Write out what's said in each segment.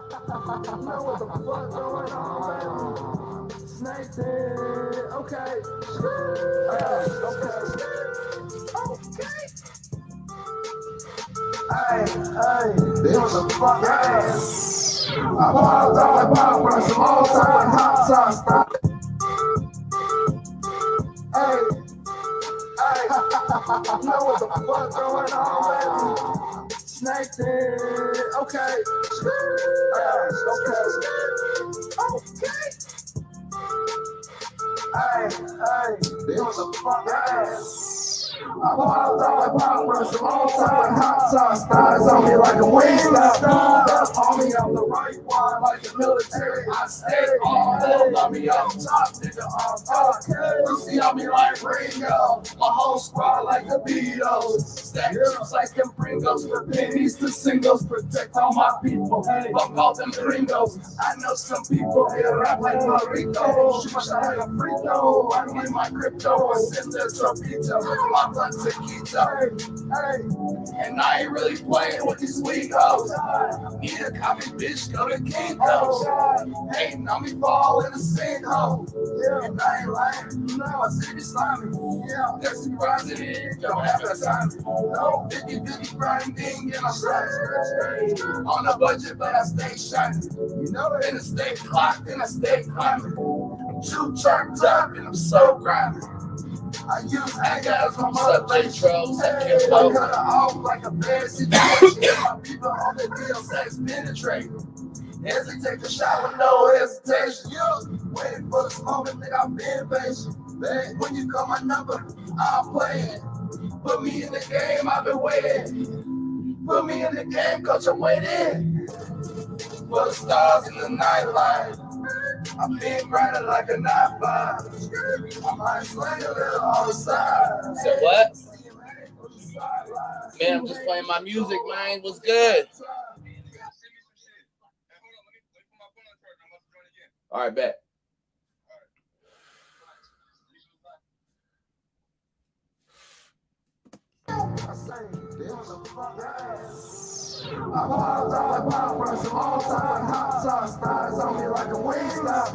Know what the fuck going on, baby? Snake head, okay. Hey, they on the fuck ass. I popped out like pop, run some old time hot sauce. Hey, know what the fuck going on, baby? Snake head, okay. They on the fuck ass. I popped out like pop, run some old time hot sauce. Thighs on me like a wing stop. Up on me, I'm the right one, like the military. I stay on hold on me on top, nigga on top. You see on me like Ringo, my whole squad like the Beatles. Stack chips like them Pringles, for pennies to singles. Protect all my people, fuck all them gringos. I know some people here rap like Marito. Shoot my shot like a free throw. I need my crypto or send their torpedo. My blood taquito. And I ain't really playing with these weak hoes. Need a copy, bitch, go to Kinko's. Hating on me, fall in the sinkhole. And I ain't lying, no, I see me slimy. They're surprised it, don't have that time. No, 50-50 grinding, and I'm stressed. On a budget, but I stay shining. You know it, and I stay clocked, and I stay climbing. I'm too turned up, and I'm so grinding. I use anger as my motivation. I cut her off like a bad situation. My people on the deal, sex penetrate. Hesitate to shot with no hesitation. Waiting for this moment, nigga, I've been patient. Man, when you call my number, I'll play it. Put me in the game, I've been waiting. Put me in the game, coach, I'm waiting. For the stars in the nightlight. I've been grinding like a 9-5. I might slang a little on the side. So what? Man, I'm just playing my music, man. What's good? All right, bet. I popped out like pop, run some old time hot sauce. Thighs on me like a wing stop.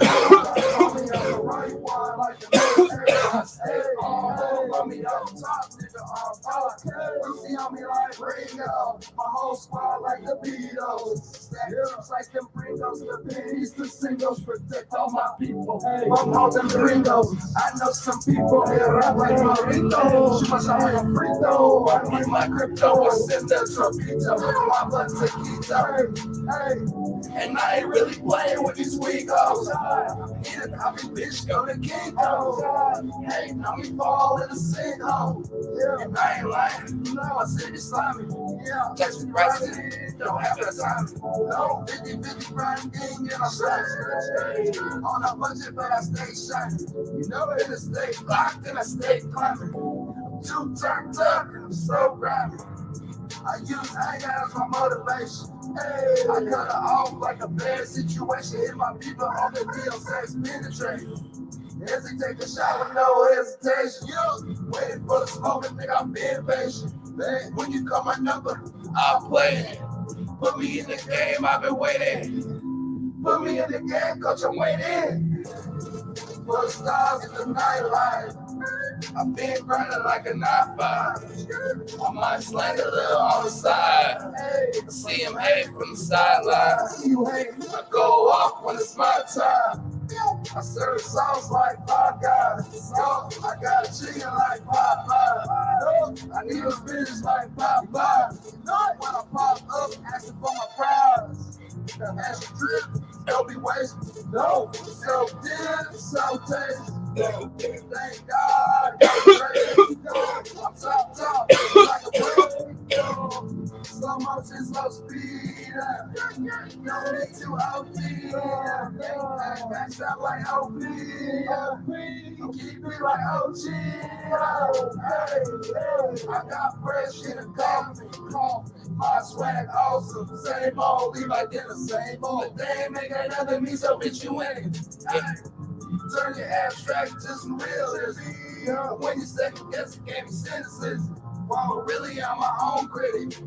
On me on the right one, like the military. I stay on hold on me on top, nigga on top. You see on me like Ringo, my whole squad like the Beatles. Stack chips like them Pringles, the pennies to singles. Protect all my people, fuck all them gringos. I know some people here rap like Marito. Shoot my shot like a free throw. I need my crypto or send their torpedo. My blood taquito. And I ain't really playing with these weak hoes. Need a copy, bitch, go to Kinko's. Hating on me, fall in the sinkhole. And I ain't lying, no, I said it's slimy. Catch me rising, don't have the time. No, 50-50 grinding, and I'm stressed. On a budget, but I stay shining. You know it, I stay locked and I stay climbing. I'm too turned up and I'm so grimy. I use anger as my motivation. I cut her off like a bad situation. Hit my people on the deal, sex penetrate. Hesitate to shot with no hesitation. Waiting for the moment, nigga, I'm being patient. Man, when you call my number, I'll play it. Put me in the game, I've been waiting. Put me in the game, coach, I'm waiting. For the stars in the nightlight. I've been grinding like a 9-5. I might slang a little on the side. See him hate from the sideline. I go off when it's my time. I serve sauce like Five Guys. I got a chicken like Popeye. I need a spinach like Popeye. When I pop up, asking for my prize. As you drip, don't be wasted. No, so good, so tasty. Thank God, I'm top, like a bird. Slow motion, slow speed. No need to OD. Maxed out like OP. Keep me like OG. I got fresh in the coffee. My swag awesome. Same old, leave like in the same old. They ain't make another me, so bitch, you in it. Turn your abstract to some realism. When you second guess, it gave me sentences. Well, really, I'm my own critic.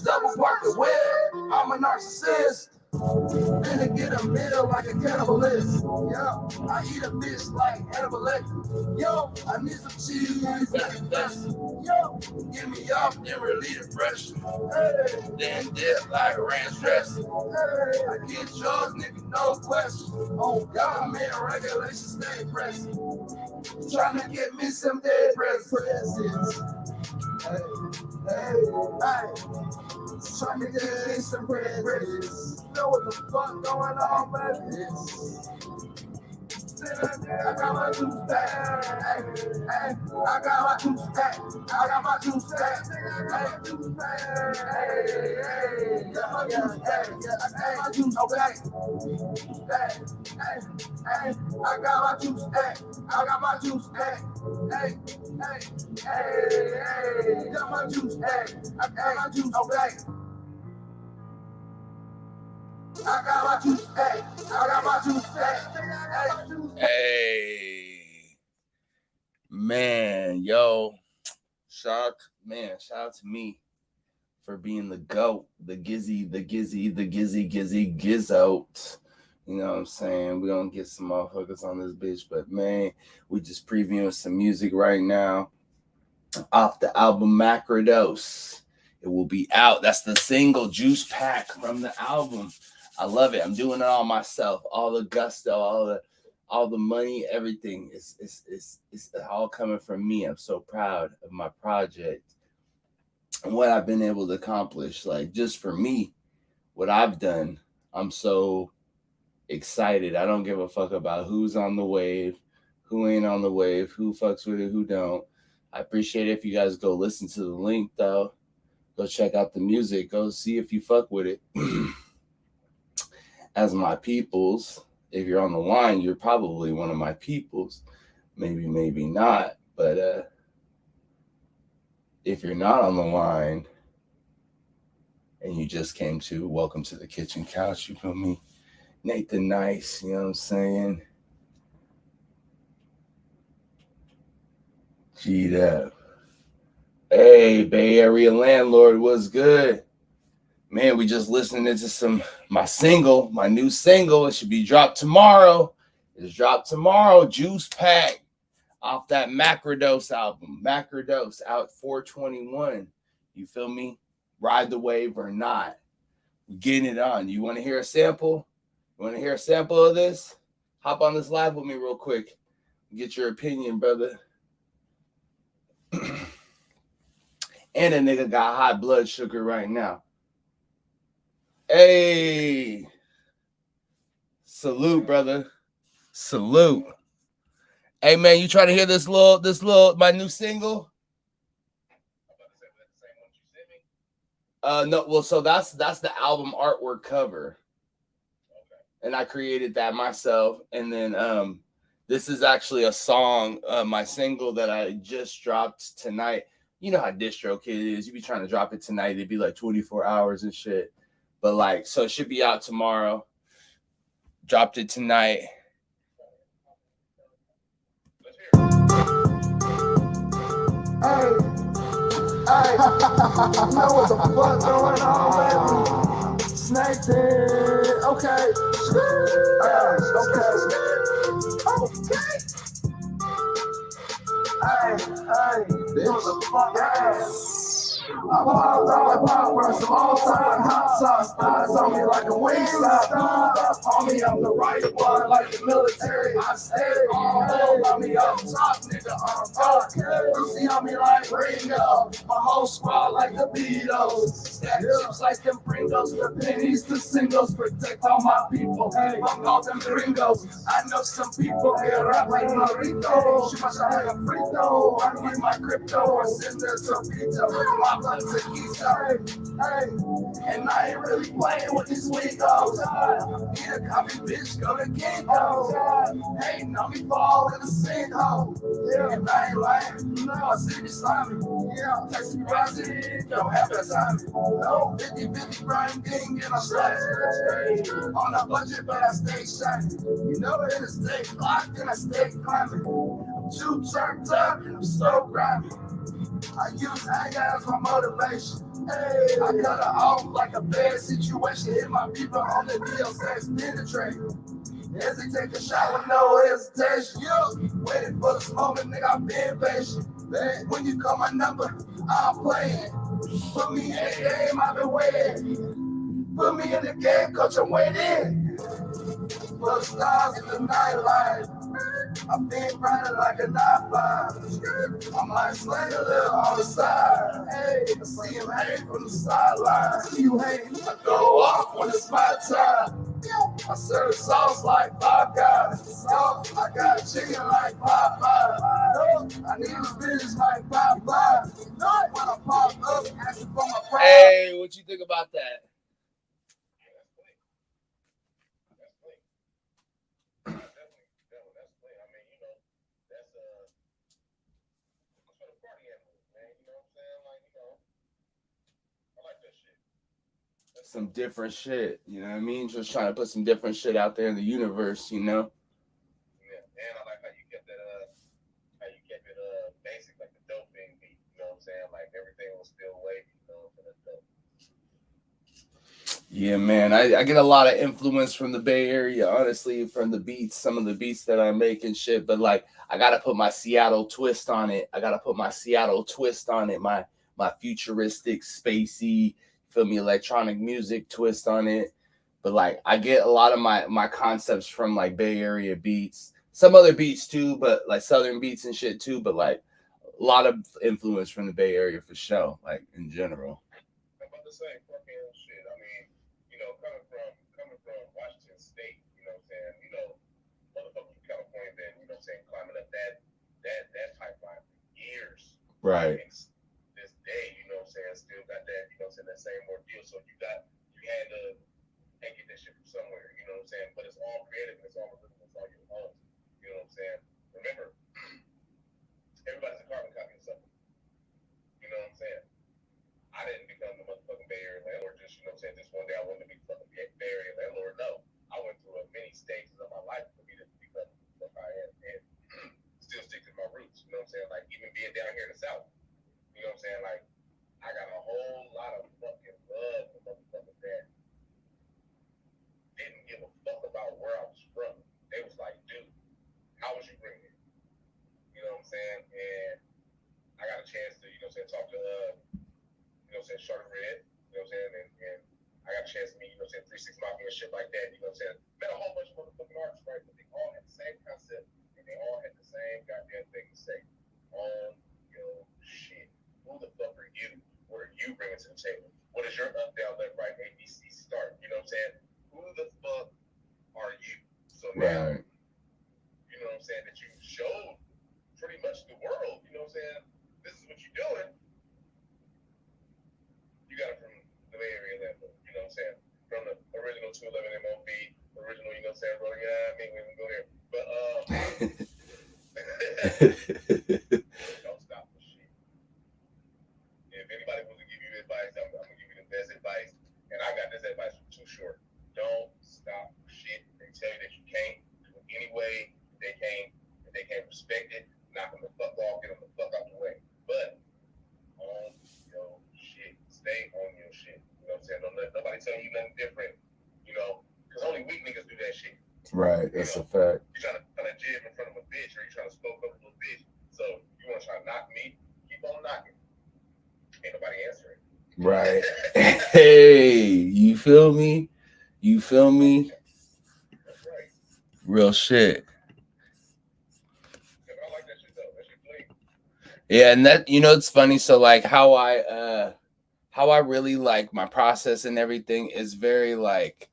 Double park the web, I'm a narcissist. Finna get a meal like a cannibalist. Yo, I eat a bitch like Hannibal Lecter. Yo, I need some cheese and this. Yo, get me up and relieve the pressure. Hey, then dip like ranch dressing. Hey, I get yours, nigga, no question. Oh, government regulations stay pressing. Trying to get me some dead presidents. Hey, hey, hey. Trying to get me some bread. Know what the fuck going on, baby? I got my juice back. Hey, hey, I got my juice back. I got my juice back. Hey, juice back. Hey, hey, got my juice back. I got my juice back. Hey, hey, I got my juice back. I got my juice back. Hey, hey, hey, got my juice back. I got my juice back. I got my juice back. I got my juice back. Hey, man, yo, shout out to me for being the GOAT, the Gizzy Gizzote. You know what I'm saying? We're gonna get some motherfuckers on this bitch, but man, we just previewing some music right now off the album Macrodose. It will be out. That's the single Juice Pack from the album. I love it. I'm doing it all myself. All the gusto, all the money, everything is all coming from me. I'm so proud of my project and what I've been able to accomplish. Like, just for me, what I've done, I'm so excited. I don't give a fuck about who's on the wave, who ain't on the wave, who fucks with it, who don't. I appreciate it if you guys go listen to the link, though. Go check out the music. Go see if you fuck with it. As my peoples, if you're on the line, you're probably one of my peoples. Maybe, maybe not. But if you're not on the line and you just came to, welcome to the kitchen couch, you feel me? Nathan Nice, you know what I'm saying? G'd up. Hey, Bay Area landlord, what's good? Man, we just listening to my new single. It should be dropped tomorrow. It's dropped tomorrow. Juice Pack off that Macrodose album. Macrodose out 4/21. You feel me? Ride the wave or not. We're getting it on. You want to hear a sample? You want to hear a sample of this? Hop on this live with me real quick. Get your opinion, brother. And a nigga got high blood sugar right now. Hey, salute, brother. Salute. Hey, man, you trying to hear this little my new single? No, well, so that's the album artwork cover. And I created that myself. And then this is actually a song, my single that I just dropped tonight. You know how DistroKid is. You be trying to drop it tonight, it'd be like 24 hours and shit. But like, so it should be out tomorrow. Dropped it tonight. Hey, hey, know what the fuck going on, baby? Snake it, okay. Hey, know what the fuck, I popped out like popcorn, some all-time hot sauce. Eyes on me like a wing stop. On me, I'm the right one, like the military. I stay on hold on me up top, nigga. I'm dark. You see on me like Ringo. My whole squad like the Beatles. Stack chips like them Pringles. The pennies to singles. Protect all my people. I'm called them Gringos. I know some people get rap like Marito. She must have like a frito. I need my crypto or send their torpedo. Hey, and I ain't really playing with these Legos. Need a copy, bitch, go to Kinko's. Hey, know me fall in the sinkhole. Yeah, and I ain't lying. No, I see me slimy. Yeah, text me rising. Don't have that time. No, 50-50 grinding and I'm sliding. On a budget, but I stay shining. You know it is stay clocked and I stay climbing. I'm too turned up and I'm so grimy. I use anger as my motivation. Hey, I cut her off like a bad situation. Hit my people on the deal, sex penetrate. Hesitate to shot with no hesitation. Waiting for this moment, nigga, I've been patient. When you call my number, I'm playing. Put me in the game, I've been waiting. Put me in the game, coach, I'm waiting. For the stars in the nightlife. I've been grinding like a 9-5. I might slang a little on the side. Hey, I see him hang from the sideline. See you hang, I go off when it's my time. I serve sauce like Five Guys. I got chicken like Popeye. I need spinach like Popeye. When I pop up, asking for my pride. Hey, what you think about that? Some different shit, you know what I mean? Just trying to put some different shit out there in the universe, you know? Yeah, and I like how you kept it basic, like the dope being beat, you know what I'm saying? Like everything was still wavy, you know, for the dope. Yeah, man, I get a lot of influence from the Bay Area, honestly, from the beats, some of the beats that I make and shit, but like I gotta put my Seattle twist on it. My futuristic, spacey, feel me, electronic music twist on it. But like I get a lot of my concepts from like Bay Area beats, some other beats too, but like Southern beats and shit too, but like a lot of influence from the Bay Area for sure, like in general. I'm about to say fucking shit. I mean, you know, coming from Washington State, you know what I'm saying? You know, motherfuckers from California been, you know what I'm saying, climbing up that pipeline for years. Right. And this day, you know what I'm saying, still got that, you know what I'm saying, that same ordeal. So you had to get that shit from somewhere, you know what I'm saying? But it's all creative and it's all original, it's all your own. You know what I'm saying? Remember, everybody's a carbon copy of something. You know what I'm saying? I didn't become the motherfucking Bay Area landlord just, you know what I'm saying, just one day I wanted to be fucking Bay Area landlord. No. I went through many stages of my life for me to become what I am and still stick to my roots. You know what I'm saying? Like even being down here in the South, you know what I'm saying? Like I got a whole lot of fucking love for motherfuckers that didn't give a fuck about where I was from. They was like, dude, how was you bringing it? You know what I'm saying? And I got a chance to, you know what I'm saying, talk to you know what I'm saying, Shorty Red, you know what I'm saying, and I got a chance to meet, you know what I'm saying, 3 6 Mafia and shit like that, you know what I'm saying. Met a whole bunch of motherfucking artists, right? But they all had the same concept and they all had the same goddamn thing to say. On your shit. Who the fuck are you? What are you bringing to the table? What is your up, down, left, right, ABC start? You know what I'm saying? Who the fuck are you? So now, you know what I'm saying, that you showed pretty much the world, you know what I'm saying, this is what you're doing. You got it from the Bay Area level, you know what I'm saying? From the original 211 MOB, original, you know what I'm saying, bro, yeah, I mean, we can go there. But, don't stop the shit. If anybody was to give you advice, I'm going to give you the best advice. And I got this advice from Too Short. Don't stop shit. They tell you that you can't do it any way they can't. If they can't respect it, knock them the fuck off, get them the fuck out the way. But on your shit. Stay on your shit. You know what I'm saying? Don't let nobody tell you nothing different. You know, because only weak niggas do that shit. Right, that's a fact. You're trying to jib in front of a bitch, or you're trying to smoke up a little bitch. So you want to try to knock me? Keep on knocking. Ain't nobody answering. Right. Hey, you feel me? You feel me? That's right. Real shit. Yeah, I like that shit though. That shit clean. Yeah, and that, you know, it's funny. So like how I really like my process and everything is very like,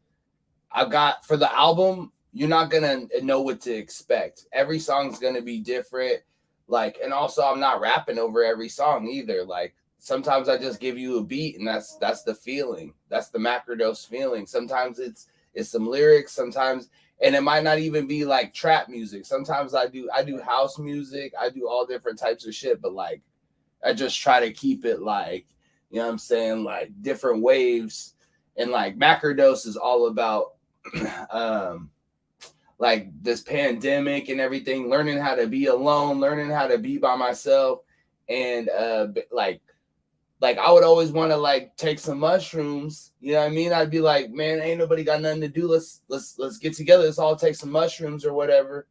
I've got for the album, you're not gonna know what to expect. Every song's gonna be different. Like, and also I'm not rapping over every song either. Like sometimes I just give you a beat and that's the feeling. That's the macrodose feeling. Sometimes it's some lyrics, sometimes, and it might not even be like trap music. Sometimes I do house music, I do all different types of shit, but like I just try to keep it like, you know what I'm saying, like different waves. And like macrodose is all about like this pandemic and everything, learning how to be alone, learning how to be by myself, and like like I would always want to like take some mushrooms. You know what I mean? I'd be like, man, ain't nobody got nothing to do. Let's get together. Let's all take some mushrooms or whatever.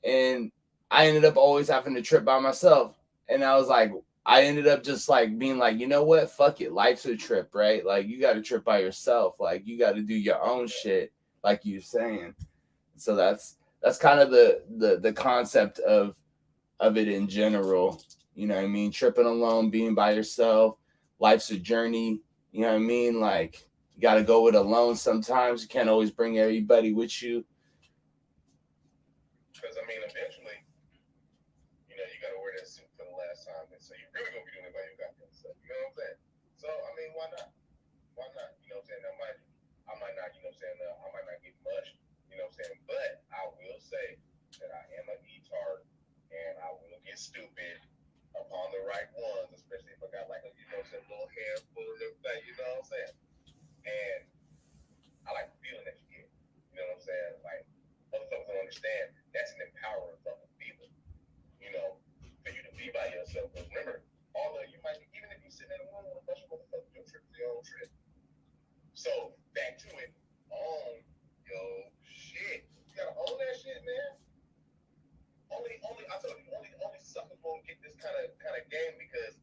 And I ended up always having to trip by myself. And I was like, I ended up just like being like, you know what? Fuck it. Life's a trip, right? Like you got to trip by yourself. Like you got to do your own shit, like you're saying. So that's kind of the concept of it in general. You know what I mean? Tripping alone, being by yourself. Life's a journey. You know what I mean? Like you got to go it alone sometimes. You can't always bring everybody with you. Because I mean, eventually, you know, you got to wear that suit for the last time, and so you're really gonna be doing it by your goddamn self. You know what I'm saying? So I mean, why not? Why not? You know what I'm saying? I might not. You know what I'm saying? I might not get much. You know what I'm saying? But I will say that I am an e-tard, and I will get stupid upon the right ones, especially if I got like a, you know, some little handful of everything. You know what I'm saying? And I like the feeling that you get. You know what I'm saying? Like other folks don't understand. That's an empowering fucking feeling. You know, for you to be by yourself. Because remember, all of you might be, even if you sit in a room with a bunch of motherfuckers, your trip is your own trip. So back to it. Own your shit. You gotta own that shit, man. Only I told you, only suckers won't get this kind of game because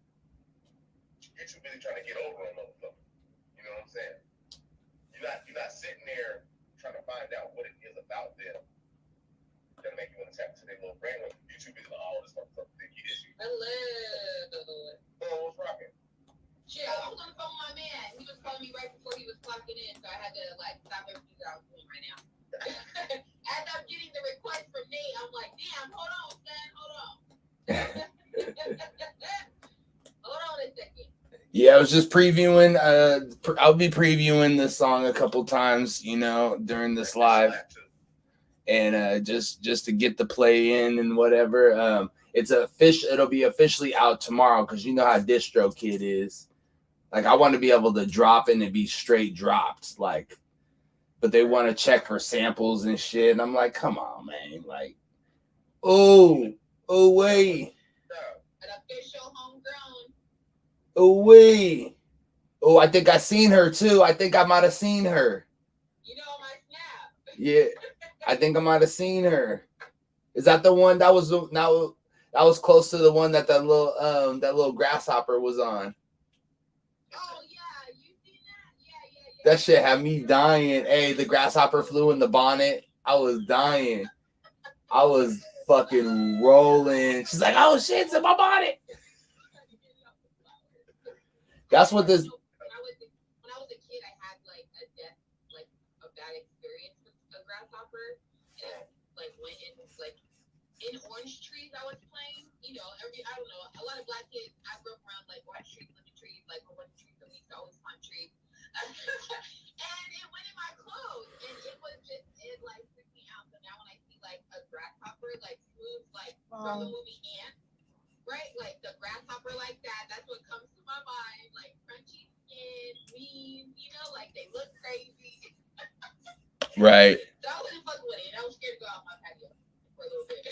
you're too busy trying to get over a motherfucker. You know what I'm saying? You're not sitting there trying to find out what it is about them that make you want to tap into their little brain. You're too busy like, oh, this motherfucker think he is you. Hello. Oh, what's rocking? Shit, I was on the phone with my man. He was calling me right before he was clocking in, so I had to like stop everything that I was doing right now. As I'm getting the request from Nate, I'm like, damn, hold on, son, hold on. Hold on a second. Yeah, I was just previewing. I'll be previewing this song a couple times, you know, during this live, and just to get the play in and whatever. It'll be officially out tomorrow because you know how DistroKid is. Like I want to be able to drop it and be straight dropped, like, but they want to check for samples and shit. And I'm like, come on, man, like, oh wait. An official homegrown. Oh wait. Oh, I think I seen her too. I think I might have seen her. You know my snap. Yeah, I think I might have seen her. Is that the one that was close to the one that little grasshopper was on? Oh yeah, you seen that? Yeah. That shit had me dying. Hey, the grasshopper flew in the bonnet. I was dying. I was fucking rolling. She's like, oh shit, it's in my bonnet. That's what this. When I was a kid, I had like a bad experience with a grasshopper, and like went in like in orange trees I was playing. You know, I don't know, a lot of black kids. I grew up around like orange trees, lemon trees, like a bunch of trees. So we used to always climb trees, and it went in my clothes, and it like freaked me out. So now when I see like a grasshopper like smooth like from the movie Ants. Right, like the grasshopper like that. That's what comes to my mind. Like crunchy skin, mean, you know, like they look crazy. Right. So I wasn't fucking with it. I was scared to go out my patio for a little bit.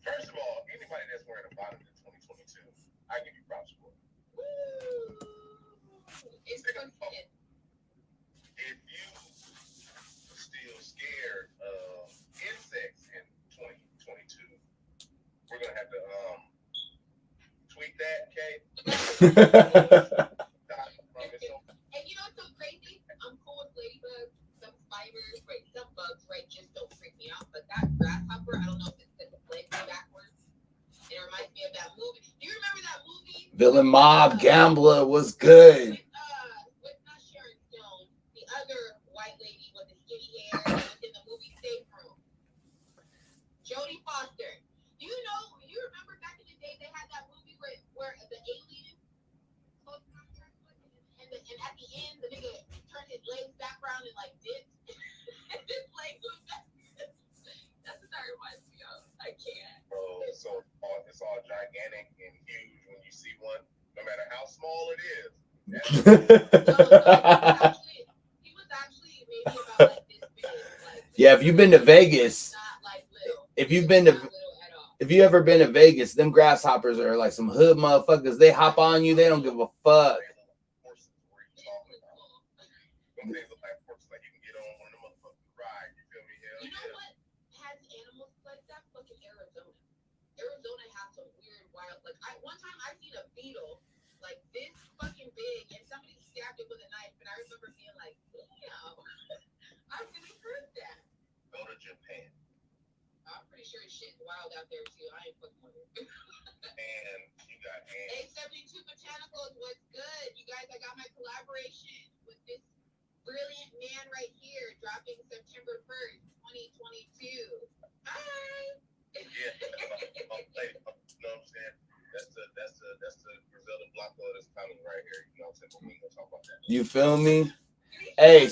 First of all, anybody that's wearing a bonnet in 2022, I give you props for it. It's confident. If you still scared of insects in 2022, we're gonna have to tweet that, okay? And you know what's so crazy? I'm cool with ladybugs, some spiders, right? Some bugs, right? Just don't freak me out. But that grasshopper, I don't know if it's because the legs are backwards. It reminds me of that movie. Do you remember that movie? Villain Mob Gambler was good. With not Sharon Stone, the other white lady with the skinny hair was in the movie Safe Room. Jodie Foster. You remember back in the day they had that movie where the alien and at the end the nigga turned his legs back around and like dipped and his legs was back. That's what that reminds me of. I can't. Bro, so it's all gigantic and huge when you see one, no matter how small it is. He was actually maybe about like this big. Like, yeah, if you've been to Vegas, not like little. if you've been you ever been to Vegas, them grasshoppers are like some hood motherfuckers. They hop on you. They don't give a fuck. Horses were you talking about? Them things look like horses, like you can get on one of them motherfuckers ride. You feel me? Hell You know yeah. what has animals like that? Fucking Arizona. Arizona has some weird wild. Like one time I seen a beetle like this fucking big, and somebody stabbed it with a knife, and I remember being like, damn, I really heard that. Go to Japan. I'm pretty sure shit's wild out there too. I ain't fucking with it. And you got ants. A72 Botanicals, what's good? You guys, I got my collaboration with this brilliant man right here, dropping September 1st, 2022. Hi! Yeah, you know what I'm saying? That's the Griselda Blanco that's coming right here. You know what I'm saying? But we ain't gonna talk about that. You feel me? Hey,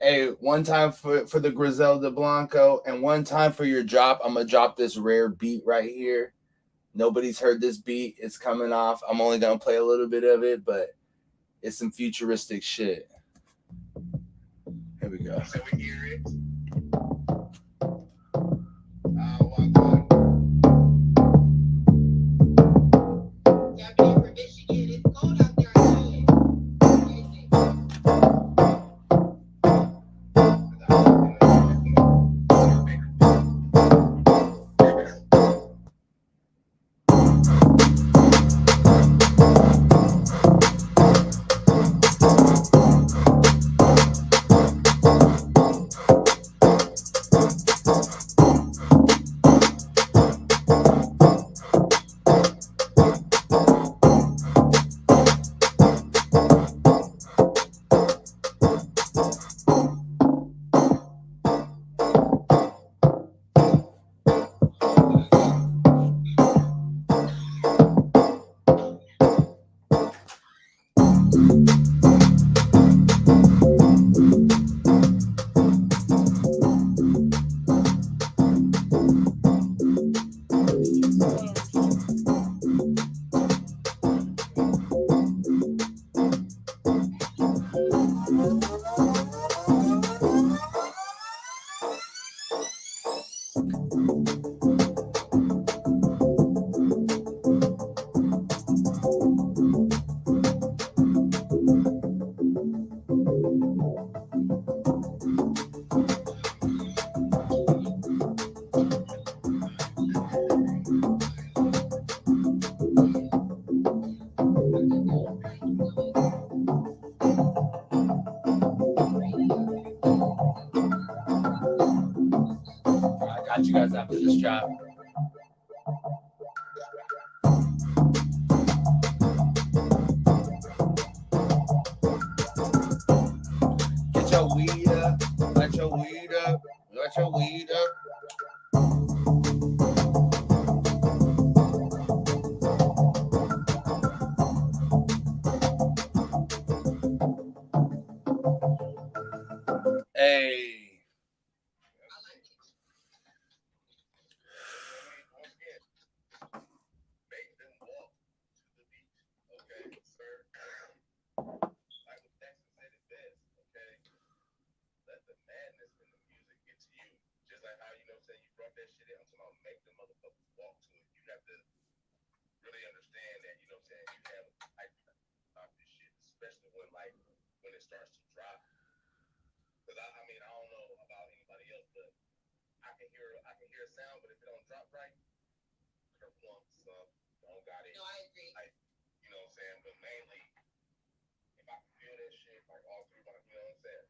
hey, one time for the Griselda Blanco and one time for your drop, I'm going to drop this rare beat right here. Nobody's heard this beat. It's coming off. I'm only going to play a little bit of it, but it's some futuristic shit. Here we go. So we hear it. Oh my God. Yeah, I'm here for Michigan. It's cold out there. I know it. I got you guys after this drop. Get your weed up. Let your weed up. Let your weed up. Hey. I like it. Once again, make them walk to the beach. Okay, sir. Like what Jackson said it best, okay? Let the madness in the music get to you. Just like how, you know what I'm saying, you brought that shit in. I'm talking about make the motherfuckers walk to it. You have to really understand that, you know what I'm saying, you have like stop this shit, especially when it starts to drop. Because I mean, I don't know about anybody else, but I can hear a sound, but if it don't drop right, kerplunk, don't got it. No, I agree. Like, you know what I'm saying? But mainly, if I can feel that shit, like all through my, you know what I'm saying?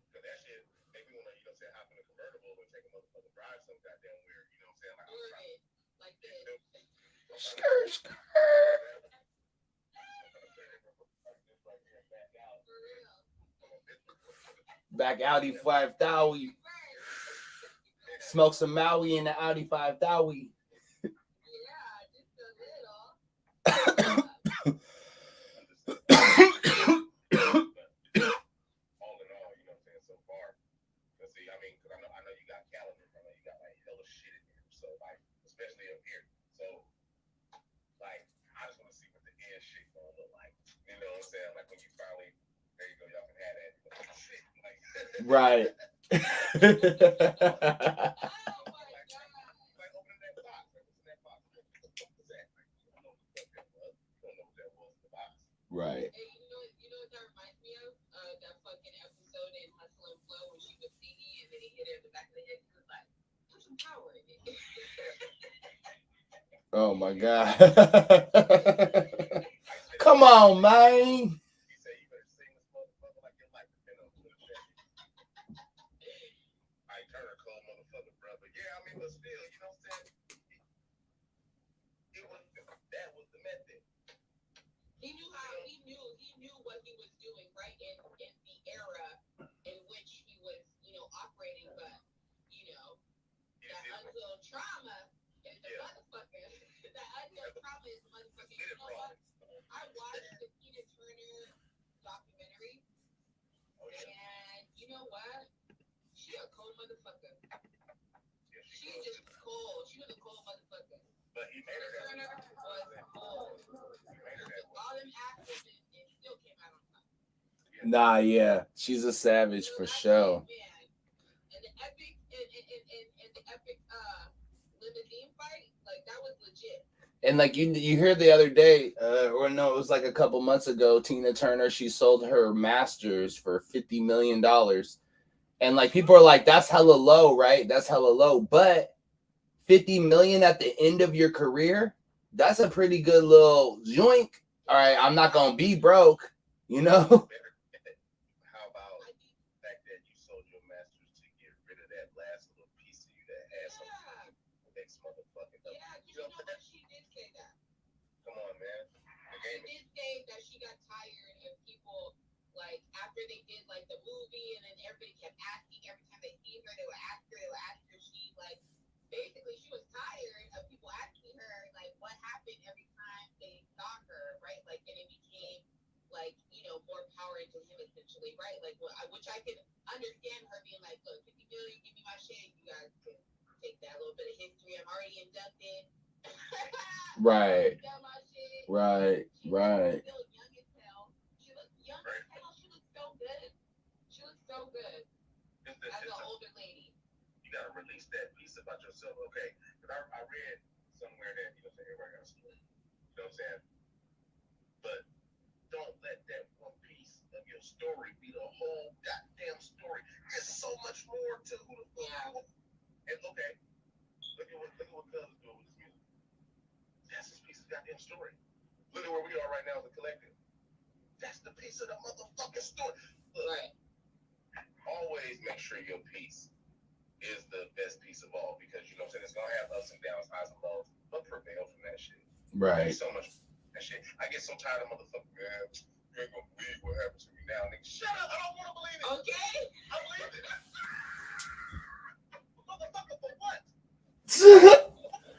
Because that shit make me want to, you know what I'm saying, hop in a convertible and take a motherfucker drive some goddamn weird, you know what I'm saying? Like, I'm trying Like this. Skirt. Back Audi 5000. Smoke some Maui in the Audi 5000. Yeah, just a little. All in all, you know what I'm saying, so far. Let's see, I mean, because I know you got calendars, I know you got like hella shit in there. So like, especially up here. So like, I just want to see what the end shit gonna look like. You know what I'm saying? Like when you finally, there you go, y'all can have that. Shit, like, Right. Oh my God. like opening that box. Right. And you know what that reminds me of? That fucking episode in Hustle and Flow when she was singing and then he hit her in the back of the head. He was like, "Put some power in it." Oh my God. Come on, man. He said you better sing this motherfucker like your life depends on it. I Turner cold motherfucker, bro. But yeah, I mean, but still, you know what I'm saying? That was the method. He knew what he was doing, right? In the era in which he was, operating, but that untold trauma is the motherfucker. That untold trauma is the motherfucker. You know what? I watched the Tina Turner documentary, and you know what? She a cold motherfucker. She just cold. She was a cold motherfucker. But he made her Turner was cold. All them actors and still came out on top. Nah, yeah. She's a savage for sure. And the epic limousine fight, like that was legit. And like you hear the other day, or no, it was like a couple months ago, Tina Turner, she sold her masters for $50 million. And like people are like, that's hella low, right? That's hella low. But 50 million at the end of your career, that's a pretty good little joint. All right, I'm not gonna be broke, you know. How about the fact that you sold your masters to get rid of that last little piece of you that had some next motherfucking up? Yeah, you know what? She did say that. Come on, man. She did say that she got tired of people, like, after they did, like, the movie, and then everybody kept asking, every time they see her, they would ask her, she, like, basically, she was tired of people asking her, like, what happened every time they saw her, right? Like, and it became, like, more power into him, essentially, right? Like, which I can understand her being like, look, 50 million, give me my shit, you guys can take that little bit of history, I'm already inducted. Right. Right. Right. Still young as hell. She looks young as hell. She looks so good. She looks so good as an older lady. You gotta release that piece about yourself, okay? Because I read somewhere that everybody got a story. You know what I'm saying? But don't let that one piece of your story be the whole goddamn story. There's so much more to who the fuck. And okay, look at what Cuz is doing with his music. That's his piece of goddamn story. Look at where we are right now as a collective. That's the piece of the motherfucking story. Look, Right. Always make sure your piece is the best piece of all, because you know what I'm saying, it's gonna have ups and downs, highs and lows, but prevail from that shit. Right. There's so much that shit. I get so tired of motherfucking, man, you ain't gonna believe what happened to me now, nigga. Shut up, I don't wanna believe it. Okay. I believe it. Motherfucker, for what? What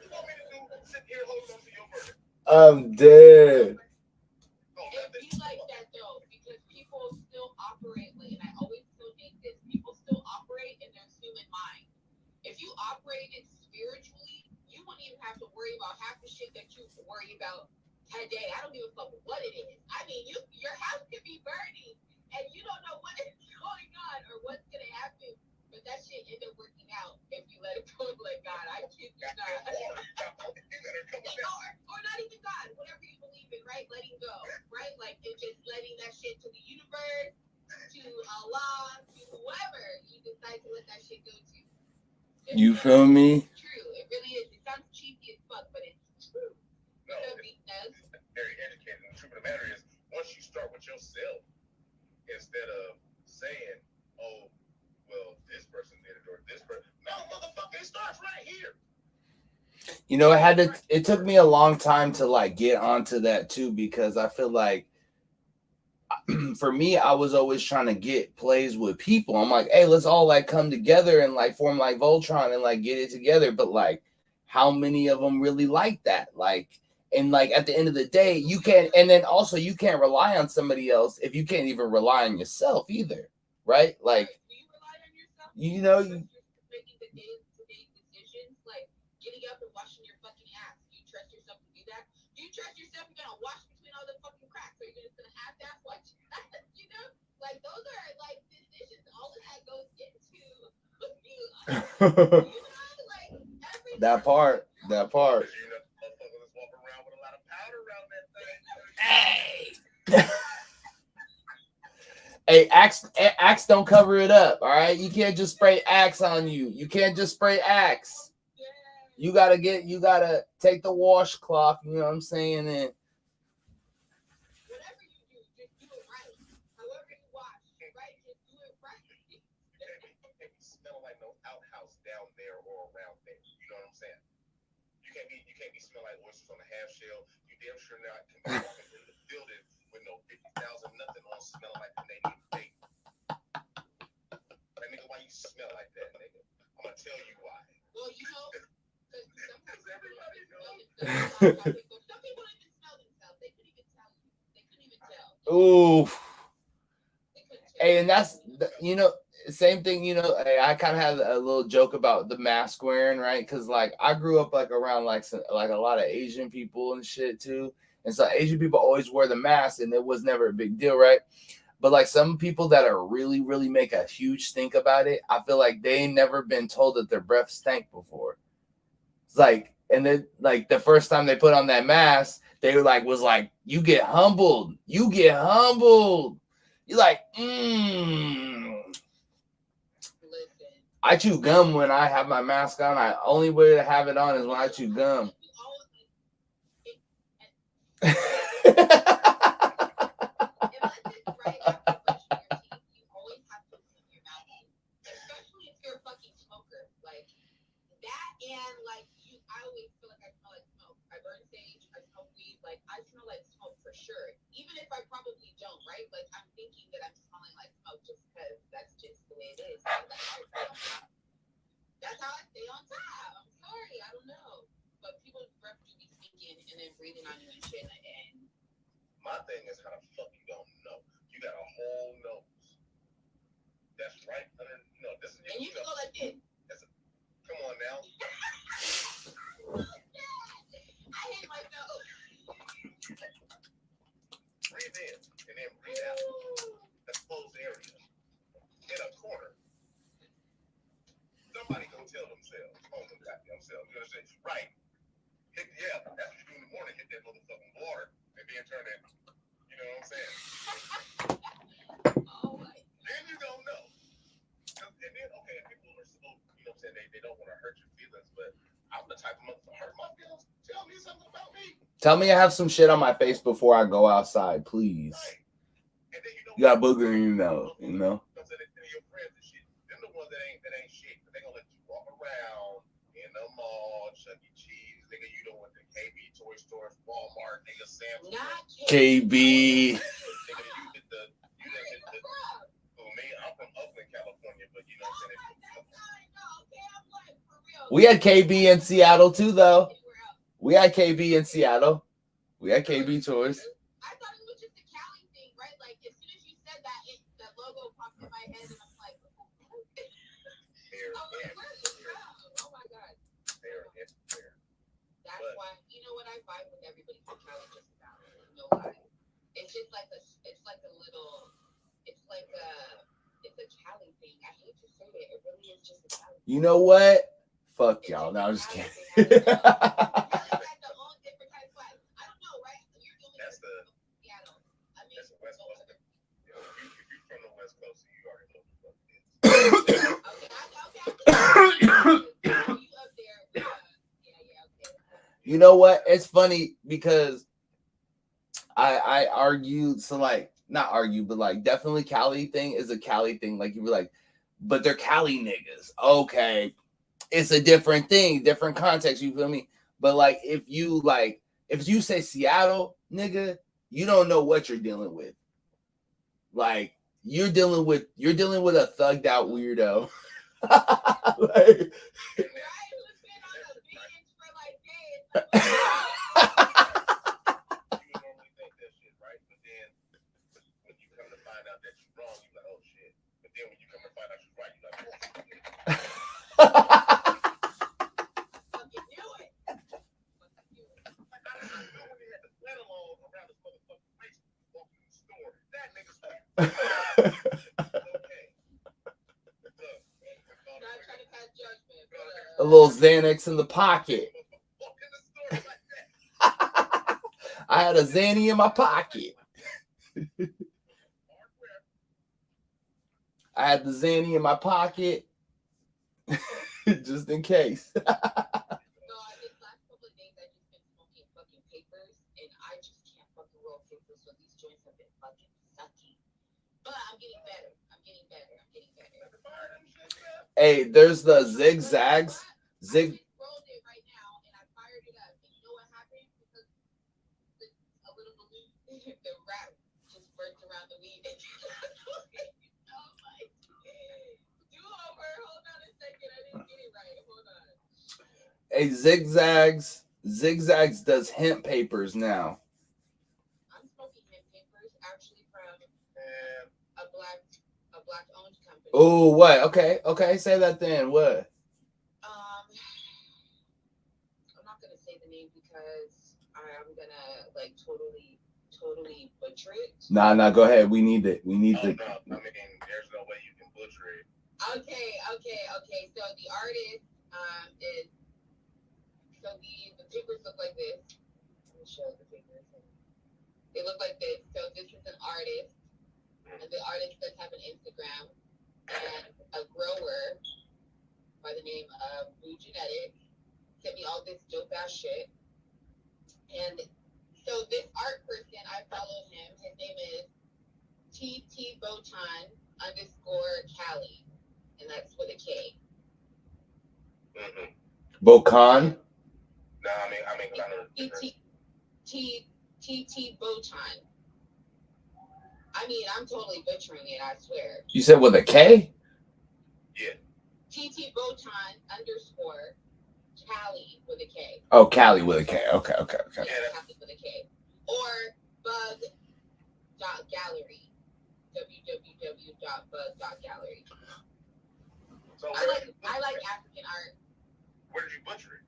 you want me to do? Sit here holding on to your verdict? I'm dead. It be like that though, because people still operate, and I always still think this, people still operate in their human mind. If you operated spiritually, you wouldn't even have to worry about half the shit that you worry about today. I don't give a fuck what it is. I mean, your house could be burning, and you don't know what is going on or what's gonna happen, but that shit end up working out if you let it go. Like, God, I kid you not. Or not even God, whatever you believe in, right? Letting go, right? Like, it's just letting that shit to the universe, to Allah, to whoever you decide to let that shit go to. You feel me? It's true. It really is. It sounds cheesy as fuck, but it's true. No, it's very educated. And the truth of the matter is, once you start with yourself, instead of saying, oh, well, this person did it or this person. No, motherfucker, it starts right here. You know, it took me a long time to like get onto that too, because I feel like for me, I was always trying to get plays with people. I'm like, hey, let's all like come together and like form like Voltron and like get it together. But like, how many of them really like that? Like, and like at the end of the day, you can't, and then also you can't rely on somebody else if you can't even rely on yourself either, right? Like, do you rely on yourself? You know, making the day-to-day decisions, like getting up and washing your fucking ass. Do you trust yourself to do that? Do you trust yourself you're gonna wash between all the fucking cracks, or you're just gonna ass watch? You know, like those are like decisions. All of that goes into you. Like that part. You know, motherfuckers walk around with a lot of powder around that thing. Hey, Hey, Axe don't cover it up. All right, you can't just spray Axe on you. You can't just spray Axe. You gotta take the washcloth. You know what I'm saying? And Whatever you do, just do it right. However you wash, right? Just do it right. Can't be smelling like no outhouse down there or around there. You know what I'm saying? You can't be smelling like oysters on a half shell. You damn sure not can be walking in the building with no 50,000 nothing on, smelling like Canadian bacon. Like, nigga, why you smell like that, nigga? I'm gonna tell you why. Well, you know, because Everybody knows. some people didn't smell themselves. They couldn't even tell you. They couldn't even tell. ooh. They couldn't tell. Hey, and that's same thing. I kind of had a little joke about the mask wearing, right? Because like I grew up like around like a lot of Asian people and shit too, and so Asian people always wear the mask, and it was never a big deal, right? But like some people that are really, really make a huge stink about it, I feel like they ain't never been told that their breath stank before. It's like, and then like the first time they put on that mask, they was like, you get humbled. You get humbled. You're like, Listen. I chew gum when I have my mask on. I only way to have it on is when I chew gum. Unless it's right after brushing your teeth, you always have to clean your mouth. Especially if you're a fucking smoker. Like that, and like I always feel like I smell like smoke. I burn sage, I smoke weed, like I smell like smoke for sure. Even if I probably don't, right? Like I'm thinking that I'm smelling like smoke just because that's just the way it is. That's how I stay on top. I'm sorry, I don't know. But people's breath do be stinking and then breathing on you and shit. And My thing is, how the fuck you don't know? You got a whole nose. That's right under. No, this is. and you can go like this. Come on now. I hate my nose. Breathe in and then breathe out. That's closed area. In a corner. Somebody gonna tell themselves. Oh, them goddamn selves. You're gonna say, right. Yeah, that's what you do in the morning. Hit that motherfucking water and then turn it. You know what I'm saying? Oh my. Then you don't know. And then, okay, people are so, you know what I'm saying, they don't want to hurt your feelings, but I'm the type of motherfucker hurt my feelings. Tell me something about me. Tell me I have some shit on my face before I go outside, please. Right. And then You got a booger in your nose, you know? So they tell your friends and shit. Them the ones that ain't shit, but they gonna let you walk around in the mall, Chuck E. Cheese, nigga, you don't want the KB toy stores, Walmart, nigga, Sam's. Not KB. Nigga, you hit the me, I'm from Oakland, California, but you know what I'm saying? We had KB in Seattle too, though. We had KB in Seattle. We had KB tours. I thought it was just a Cali thing, right? Like as soon as you said that, that logo popped in my head, and I'm like, oh my god. That's why, you know what, I vibe with everybody from Cali just about. No lie. It's just like it's a Cali thing. I hate to say it. It really is just a Cali thing. You know what? Fuck y'all. No, I'm just kidding. Cali's got the own different type of vibe. I don't know, right? You're doing That's the Seattle. I mean, that's the West Coast. okay. You know, if you're from the West Coast, you already know what the fuck it is. Okay. You up there? Yeah. Okay. You know what? It's funny because I argue, so like not argue, but like definitely Cali thing is a Cali thing. Like you were like, but they're Cali niggas. Okay. It's a different thing, different context, you feel me? But like if you say Seattle, nigga, you don't know what you're dealing with. Like you're dealing with a thugged out weirdo. Like, a little Xanax in the pocket. I had a Xanny in my pocket. I had the Zanny in my pocket just in case. No, these last couple of days I just been smoking fucking papers, and I just can't fucking roll papers, so these joints have been fucking sucky. But I'm getting better. Hey, there's the zigzags. I just rolled it right now, and I fired it up. And you know what happened? Because a little balloon, the wrap just burnt around the weed. Hey, Zigzags does hemp papers now. I'm smoking hemp papers actually from a black owned company. Oh, what? Okay, say that then. What? I'm not gonna say the name because I'm gonna like totally butcher it. Nah, go ahead. We need it. We need the. No, I mean, there's no way you can butcher it. Okay. So the artist is. So the papers look like this. Let me show the papers. They look like this. So this is an artist, and the artist does have an Instagram, and a grower by the name of Blue Genetics sent me all this dope ass shit. And so this art person, I follow him. His name is ttbotan_Cali, and that's with a K. Mm-hmm. Bocan? No, I mean, TT Botan. I mean, I'm totally butchering it, I swear. You said with a K? Yeah. TT Botan _Cali with a K. Oh, Cali with a K. Okay. Yeah, Cali with a K. Or bug.gallery. www.bug.gallery. So I like African art. Where did you butcher it?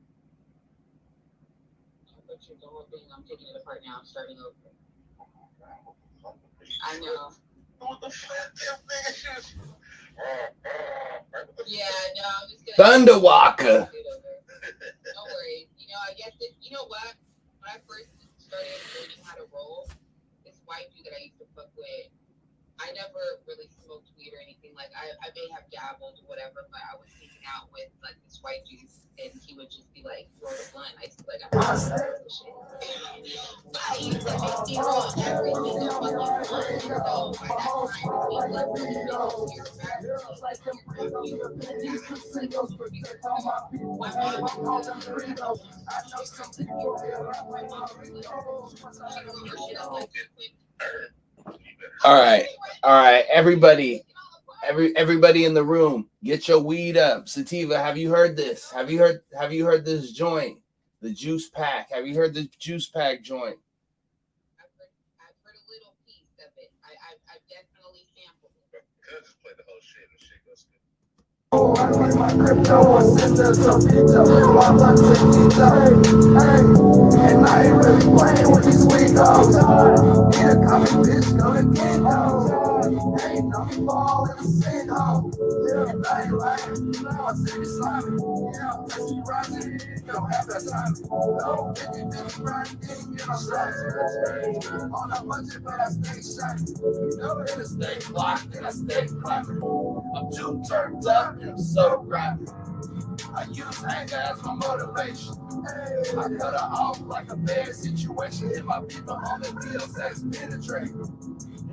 I butchered the whole thing. I'm taking it apart now. I'm starting over. I know. What the fuck? Yeah, no, I'm just gonna. Thunderwalker. No worries. You know, I guess you know what? When I first started learning how to roll, this white dude that I used to fuck with, I never really smoked weed or anything. Like I may have dabbled or whatever, but I was hanging out with like this white dude, and he would just be like, "Roll a blunt." I used to be like, "I'm not smoking this shit." But he used to make me roll every single fucking blunt. So by that time, we left All right, everybody in the room, get your weed up. Sativa, have you heard this? Have you heard this joint? The juice pack. Have you heard the juice pack joint? I've heard a little piece of it. I've definitely sampled it. Could just play the whole shit and the shit goes good. Oh, I like my crypto, I send her some pizza. I love to pizza. Hey, and I ain't really playing with these sweet dogs. Need a comic bitch, go to get those. Ain't no fall in the sinkhole. Yeah, I ain't lying. I see me slamming. Yeah, tasty rising. Don't have that time. No, 50-50 grinding, you know, strategy. On a budget, but I stay shiny. You know, and I stay locked, and I stay clapping. I'm too turned up, and I'm so grimy. I use anger as my motivation. I cut her off like a bad situation. Hit my people on the deal, sex penetrate.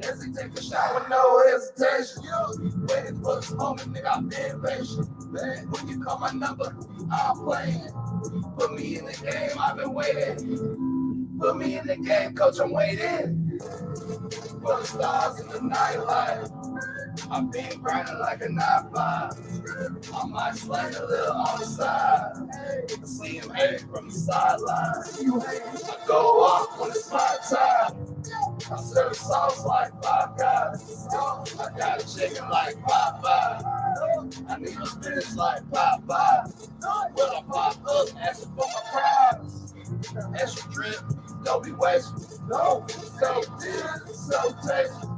Hesitate to shot with no hesitation. Waiting for this moment, nigga, I've been patient. When you call my number, I'll play it. Put me in the game, I've been waiting. Put me in the game, coach, I'm waiting. For the stars in the nightlife. I've been grinding like a 9-5. I might slang a little on the side. I see him hating from the sideline. I go off when it's my time. I serve sauce like 5 guys. I got a chicken like Popeye. I need a spinach like Popeye. When I pop up, asking for my prize. Extra drip, don't be wasting. No, so good, so tasty.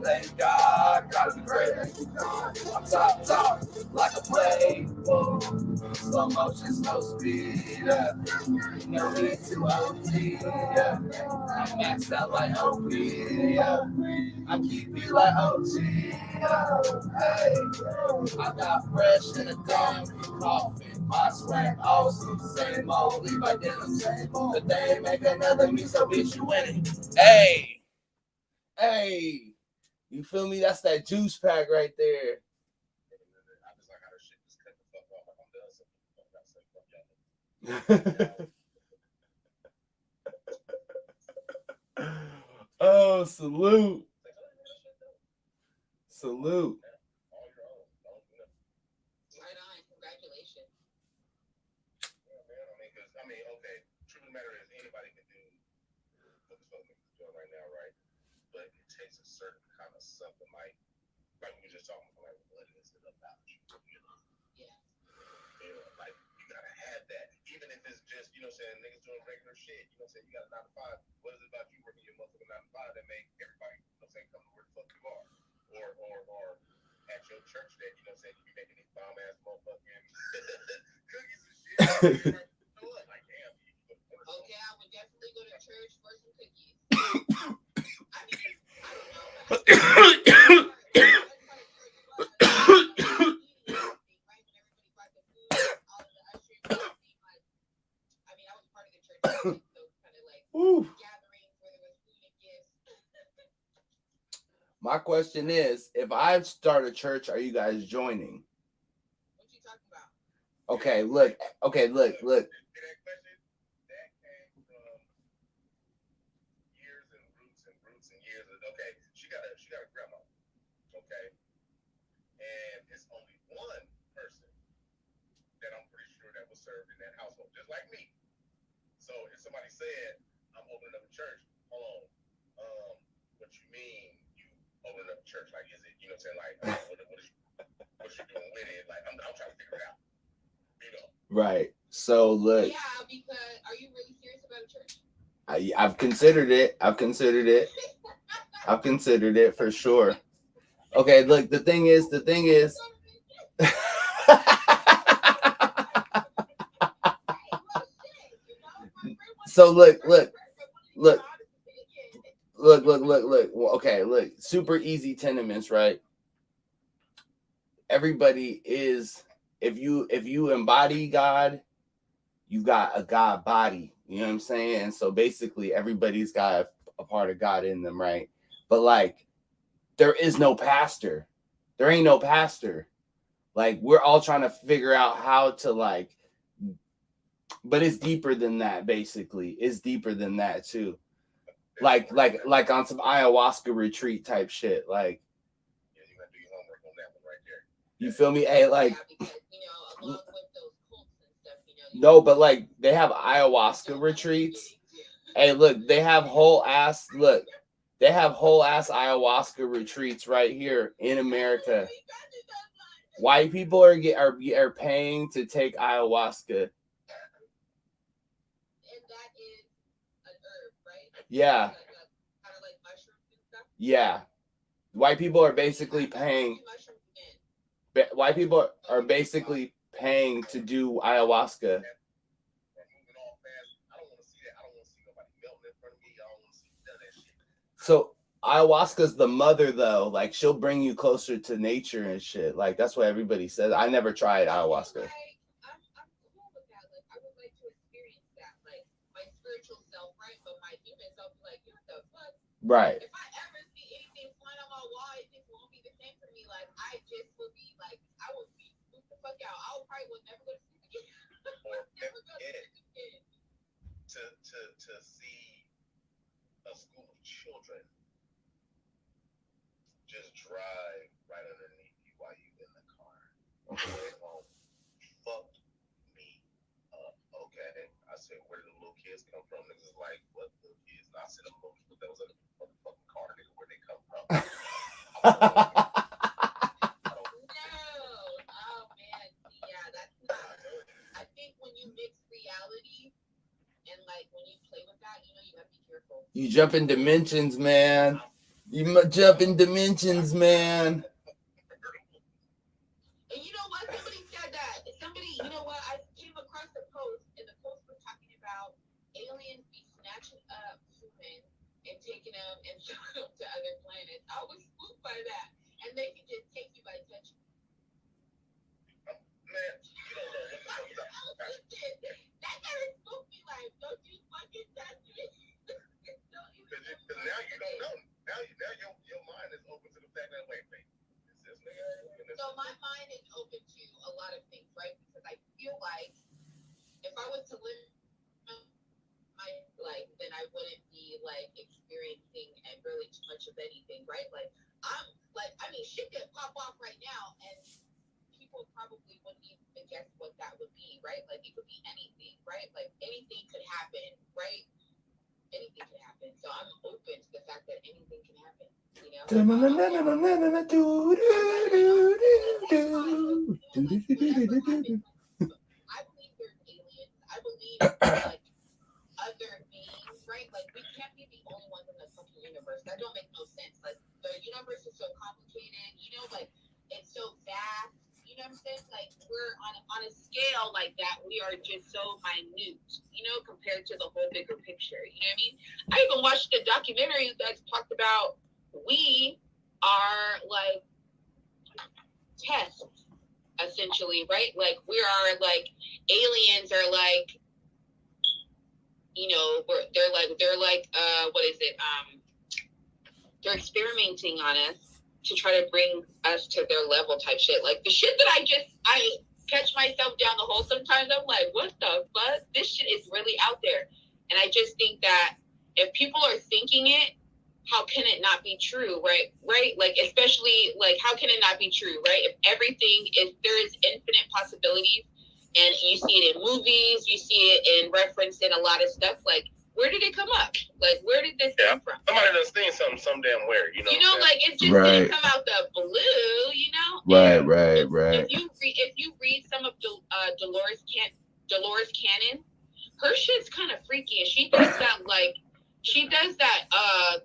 Thank God, gotta be great. I'm top, like a play. Slow motion, slow speed, yeah. No need to OT, yeah. I'm maxed out like OP, yeah. I keep it like OG, yeah. Hey, I got fresh in a damn coffin. My swag awesome, same old, leave my denim, same old. But they ain't make another me, so bitch, you winning. Hey, hey, you feel me? That's that juice pack right there. I just like how this shit just cut the fuck off. Like I'm done. So I say fuck y'all. Oh, salute. Salute. All your own. Right on. Congratulations. Yeah, man. I mean, okay. Truth of the matter is, anybody can do what the fuck niggas doing right now, right? But it takes a certain kind of something like we were just talking about, like, what is it about you? You know? Yeah. You know, like, you gotta have that. Even if it's just, you know what I'm saying, niggas doing regular shit, you know what I'm saying, you got a 9 to 5. What is it about you working your motherfucking 9 to 5 that make everybody, you know what I'm saying, come to where the fuck you are? Or at your church that, you know what I'm saying, you be making these bomb ass motherfucking cookies and shit. You know what? Like, damn, you go to work. Okay, I would definitely go to church for some cookies. I mean, I don't know. But I was part of the church, so kind of like gatherings where there was food and gifts. My question is, if I start a church, are you guys joining? What you talking about? Okay, look. That question, that came from years and roots and years. Okay, she got a grandma. Okay, and it's only one person that I'm pretty sure that was served in that household, just like me. So if somebody said, I'm opening up a church, hold on, what you mean you opening up a church? Like, is it, you know what I'm saying, like, what you doing with it? Like, I'm trying to figure it out, you know? Right. So look. Yeah, because are you really serious about a church? I've considered it. I've considered it for sure. Okay, look, the thing is. So look. Okay, look, super easy tenements, right? Everybody is, if you embody God, you got a God body. You know what I'm saying? And so basically everybody's got a part of God in them, right? But like, there is no pastor. There ain't no pastor. Like, we're all trying to figure out how to, like, but it's deeper than that, basically. It's deeper than that too. Like on some ayahuasca retreat type shit. Like, yeah, you gotta do your homework on that one right there. You feel me? Hey, like, yeah, because, along with those cults and stuff, no, but like, they have ayahuasca retreats. Hey, look, they have whole ass ayahuasca retreats right here in America. White people are paying to take ayahuasca. And that is an herb, right? Yeah. Kind of like mushrooms and stuff. Yeah. White people are basically paying. White people are basically paying to do ayahuasca. So ayahuasca's the mother, though. Like, she'll bring you closer to nature and shit. Like, that's what everybody says. I never tried ayahuasca. I'm cool with that. Like, I would like to experience that. Like, my spiritual self, right? But my human self, like, what the fuck? Right. If I ever see anything flying on my wall, it just won't be the same for me. Like, I just will be like, I will be spooked the fuck out. I probably will never go to sleep again. Never go to sleep again. To see a school of children just drive right underneath you while you in the car. Okay. Fucked me up. Okay. I said, where did the little kids come from? Niggas like, what little kids? And I said, them little kids that was in the motherfucking car, nigga, where they come from? No. Oh man. Yeah, that's not. I think when you mix reality and like when you play with that, you gotta be careful. You jump in dimensions, man. You jump in dimensions, man. And you know what? Somebody said that. You know what? aliens be snatching up humans and taking them and showing them to other planets. I was spooked by that. And they can just take you by touching. Man, you don't know what the fuck is up. That never spooked me like, don't you fucking touch me. Because now you don't know. Now your mind is open to the fact that, wait, is this nigga alien? So my mind is open to a lot of things, right? Because I feel like if I was to live my life, then I wouldn't be like experiencing and really too much of anything, right? Like I'm like, I mean, shit could pop off right now, and people probably wouldn't even guess what that would be, right? Like it could be anything, right? Like anything could happen, right? Anything can happen. So I'm open to the fact that anything can happen. You know? I believe there's aliens. I believe like other beings, right? Like we can't be the only ones in the fucking universe. That don't make no sense. Like the universe is so complicated, you know, like it's so vast. You know what I'm saying? Like we're on a scale like that, we are just so minute, you know, compared to the whole bigger picture. You know what I mean? I even watched a documentary that's talked about we are like tests, essentially, right? Like we are like aliens are like, you know, they're like what is it? They're experimenting on us to try to bring us to their level type shit. Like the shit that I catch myself down the hole sometimes. I'm like, what the fuck? This shit is really out there. And I just think that if people are thinking it, how can it not be true, right? Right? Like, especially, like, how can it not be true, right? If there is infinite possibilities, and you see it in movies, you see it in reference in a lot of stuff, like, where did it come up? Like, where did this come from? Somebody done seen something some damn where, you know? You know, like, it just didn't come out the blue, you know? Right. If you read some of Dolores Cannon, her shit's kind of freaky, and she does that, like,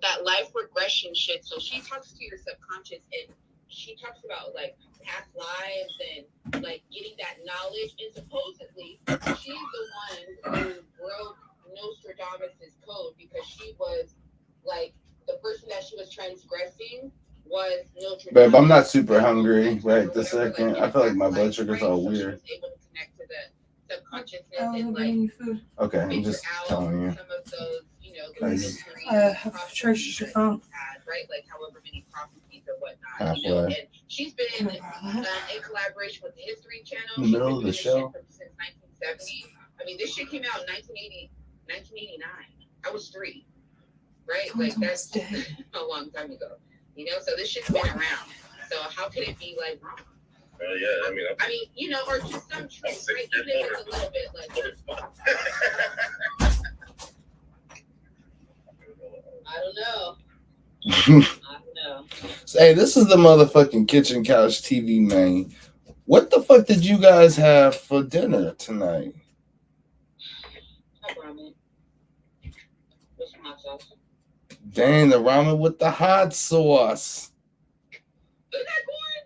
that life regression shit. So she talks to your subconscious, and she talks about like past lives and like getting that knowledge. And supposedly she's the one who broke Nostradamus' code, because she was like the person that she was transgressing was Nostradamus. Babe, I'm not super hungry right this second. I feel like my blood sugar's all weird. She was able to connect to the subconsciousness and like food. Okay, I'm figure just out telling you. some of those, you know, Nice. Have charged your phone. right? Like however many prophecies or whatnot, Halfway. you know. And she's been Can I borrow that? in collaboration with the History Channel. In the middle of the She's show. been doing this shit since 1970. I mean, this shit came out in 1989. I was 3, right? Like Someone's that's dead. a long time ago, you know. So this shit's been around. So how could it be like wrong? Yeah, I mean, you know, or just some truth, right? Even if it's a little bit like. I don't know. Hey, this is the motherfucking Kitchen Couch TV, man. What the fuck did you guys have for dinner tonight? Hi, ramen. What's some hot sauce? Dang, the ramen with the hot sauce. Is that corn?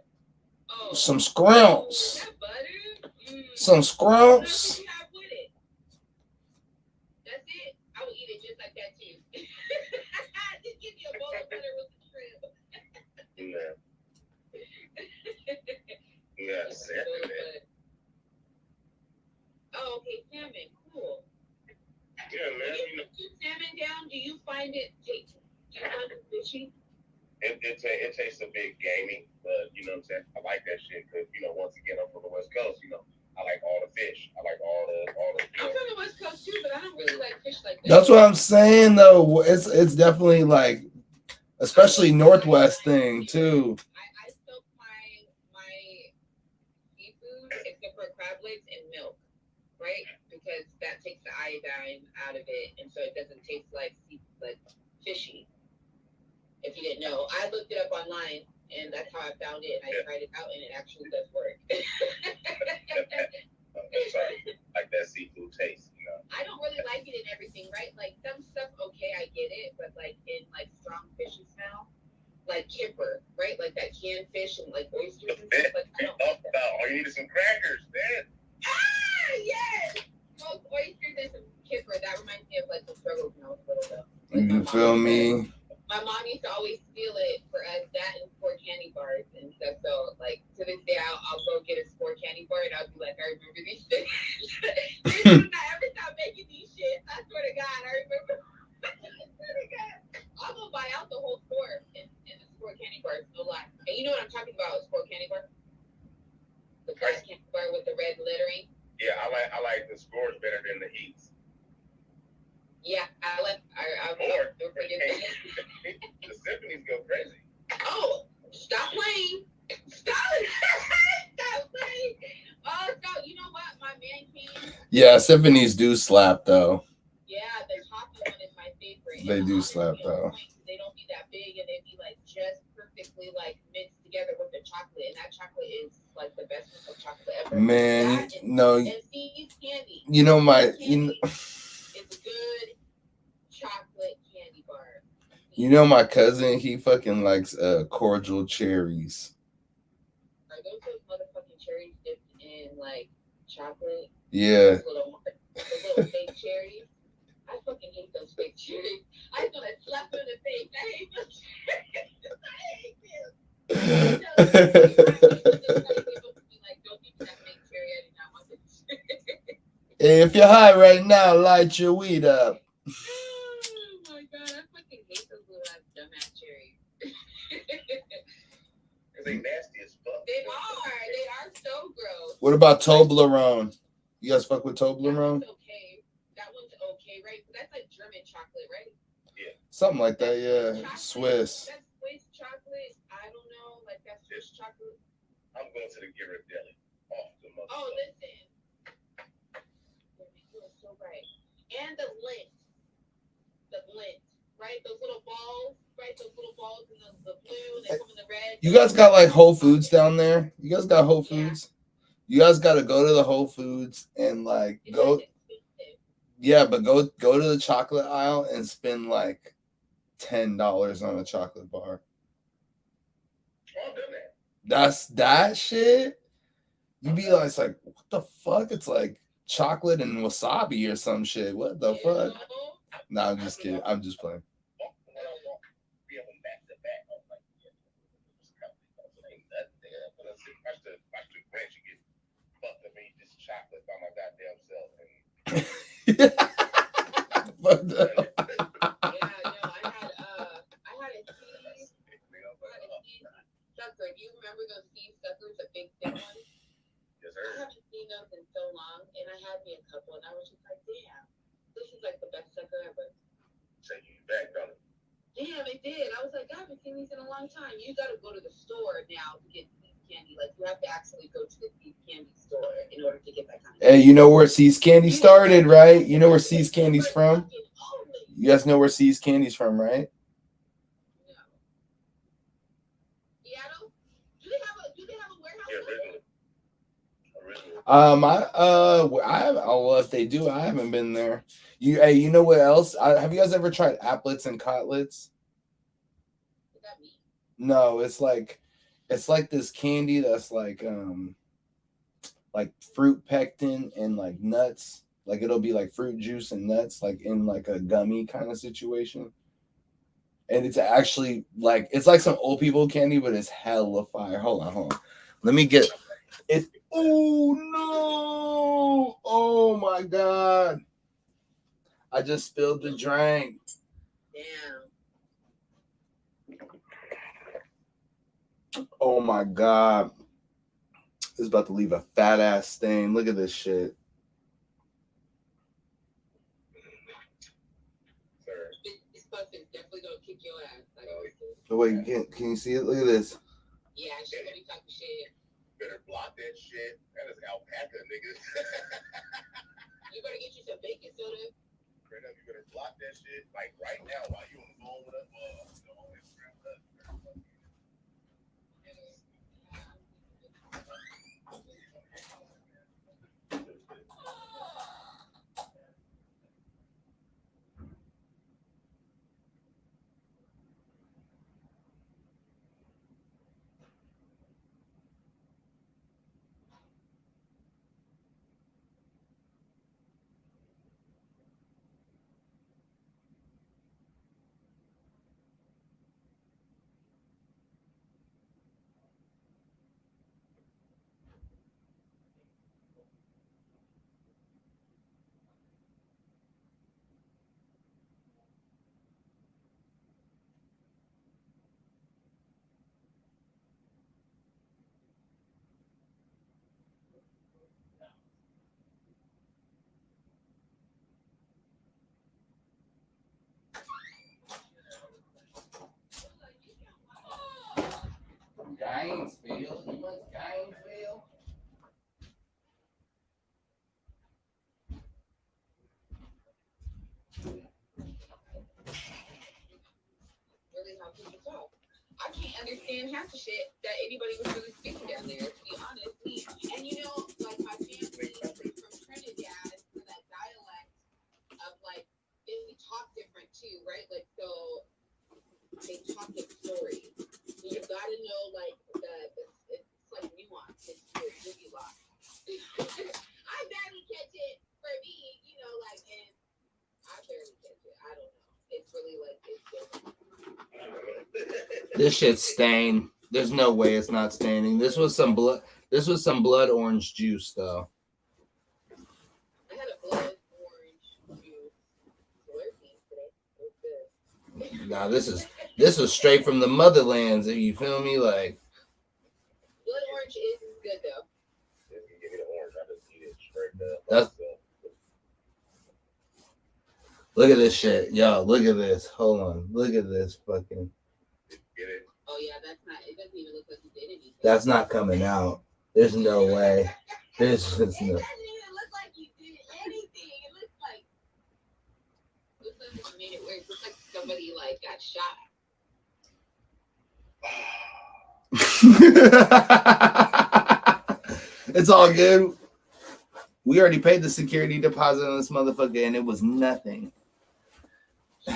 Oh. Some scrumps. That butter? Some What scrumps. else do you have with it? That's it? I will eat it just like that too. Just give me a bowl of butter with the shrimp. Yes. Oh, okay, salmon, cool. Yeah, man. When you put salmon down, do you find it fishy? It tastes a bit gamey, but you know what I'm saying? I like that shit because, you know, once again, I'm from the West Coast, you know, I like all the fish. I like all the I'm from the West Coast too, but I don't really like fish like that. That's what I'm saying, though. It's definitely like, especially Northwest thing too. I soak my seafood, except for crab legs, in milk, right? Because that takes the iodine out of it, and so it doesn't taste like fishy. If you didn't know, I looked it up online, and that's how I found it. And I tried it out, and it actually does work. sorry, like that seafood taste, you know. I don't really like it in everything, right? Like some stuff, okay, I get it, but like in like strong fishy smell, like kipper, right? Like that canned fish and like oysters and stuff. Like I don't like that. Oh, you need some crackers, man. Yes! Smoked oysters and some kipper. That reminds reminds me of like the struggles when I was little though. You feel me? My mom used to always steal it for us, that and sport candy bars and stuff. So like to this day, I'll go get a sport candy bar and I'll be like, I remember these things. They should not ever stop making these shit. I swear to God, I remember. I swear to God. I'm gonna buy out the whole store in the sport candy bars, no lie. And you know what I'm talking about? Sport candy bar, the black candy bar with the red lettering. Yeah, I like the scores better than the Heats. Yeah, I Or the symphonies go crazy. Oh, stop playing. Stop. Stop playing. Oh, stop. You know what? My man came. Yeah, symphonies do slap though. Yeah, the chocolate one is my favorite. They And do honestly, slap on though. point, they don't be that big and they be like just perfectly like mixed together with the chocolate. And that chocolate is like the best piece of chocolate ever. Man, That no, and See's candy. you know my, See's you know, candy is a good chocolate candy bar. you know my cousin. He fucking likes cordial cherries. Are those motherfucking cherries dipped in like chocolate? Yeah. Those little fake cherries. I fucking hate those fake cherries. I just want to slap them in the face. I hate those cherries. I hate them. Like, don't give me that fake cherry. I do not want it. Hey, if you're high right now, light your weed up. Oh my god, I fucking hate those little ass dumbass cherries. Cause they nasty as fuck. They are so gross. What about Toblerone? You guys fuck with That Toblerone? one's okay. That one's okay, right? But that's like German chocolate, right? Something like that, That's yeah. chocolate. Swiss. That's Swiss chocolate. I don't know, like that's Swiss chocolate. I'm going to the Ghirardelli. Off the motherfucker. Oh, listen. You are so right. And the lint, right? Those little balls, right? Those little balls in the blue, they come in the red. You guys got like Whole Foods down there? You guys got Whole Foods? You guys got to go to the Whole Foods and like It's go. like expensive. Yeah, but go to the chocolate aisle and spend like $10 on a chocolate bar. Oh, I've done that. That's that shit. You be like, it's like, what the fuck? It's like chocolate and wasabi or some shit. What the fuck? Nah, I'm just kidding. I'm just playing. Three of them back to back. I was like, ain't nothing there. But let's see, watch the branch you get fucked up and eat this chocolate by my goddamn self. Fucked up. Yeah, no, I had a See's sucker. Do you remember those See's suckers, the big thin ones? Yes, I sir. haven't seen those in so long, and I had me a couple, and I was just like, damn, this is like the best sucker ever. Take you back, don't it? Damn, it did. I was like, I haven't seen these in a long time. You got to go to the store now to get See's candy. Like, you have to actually go to the See's candy store in order to get that kind of Hey, you know where See's Candy started, right? You know where See's Candy's from? You guys know where See's Candy's from, right? No. Seattle? Do they have a warehouse? Yeah, there? originally. Well, if they do, I haven't been there. You know what else? Have you guys ever tried applets and cotlets? Is that meat? No, it's like this candy that's like fruit pectin and like nuts. Like it'll be like fruit juice and nuts, like in like a gummy kind of situation. And it's actually like it's like some old people candy, but it's hella fire. Hold on. Let me get it. Oh no! Oh my god! I just spilled the drink. Damn. Oh my god! It's about to leave a fat ass stain. Look at this shit. Sir. This person definitely gonna kick your ass. Like, Oh, wait, can you see it? Look at this. yeah, she's gonna be talking shit. Better block that shit. That is alpaca, nigga. You better get you some baking soda. Straight up, you better block that shit like right now while you on the phone with us. On Instagram with us. Gainesville. You went to Gainesville? Really how people talk. I can't understand half the shit that anybody was really speaking down there, to be honest. And you know, like my family from Trinidad, so that dialect of like they talk different too, right? Like so they talk in stories. So you gotta know like it's like nuance, it's really lost. I barely catch it for me, you know, like and I barely catch it. I don't know. It's really like it's different. This shit's stained. There's no way it's not staining. This was some blood. This was some blood orange juice, though. I had a blood orange juice slurpee today. It was good. Nah, this was straight from the motherlands. You feel me? Like Blood orange is good though. If you give me the orange, I just eat it straight up. That's- look at this shit, yo. Look at this. Hold on. Look at this fucking. Get it? Oh yeah, that's not. It doesn't even look like you did anything. That's not coming out. There's no way. There's just It no. doesn't even look like you did anything. It looks like you made it weird. It looks like somebody like got shot. It's all good. We already paid the security deposit on this motherfucker, and it was nothing. You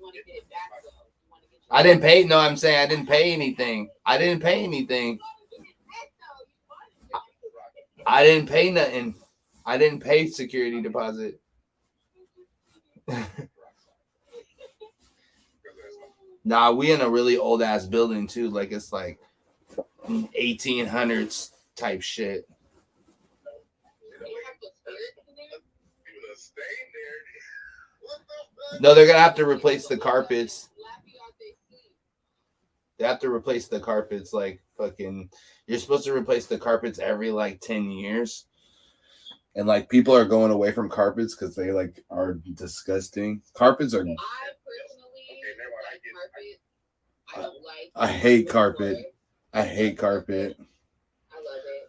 want to get it back though. You want to get. I didn't pay. No, I'm saying I didn't pay anything. I didn't pay anything. I didn't pay nothing. I didn't pay security deposit. Nah, we in a really old ass building too. Like it's like 1800s type shit. No, they're gonna have to replace the carpets. They have to replace the carpets like fucking. You're supposed to replace the carpets every like 10 years. And like people are going away from carpets because they like are disgusting. Carpets are. I personally like carpet. I don't like. I hate carpet. I hate carpet. I love it.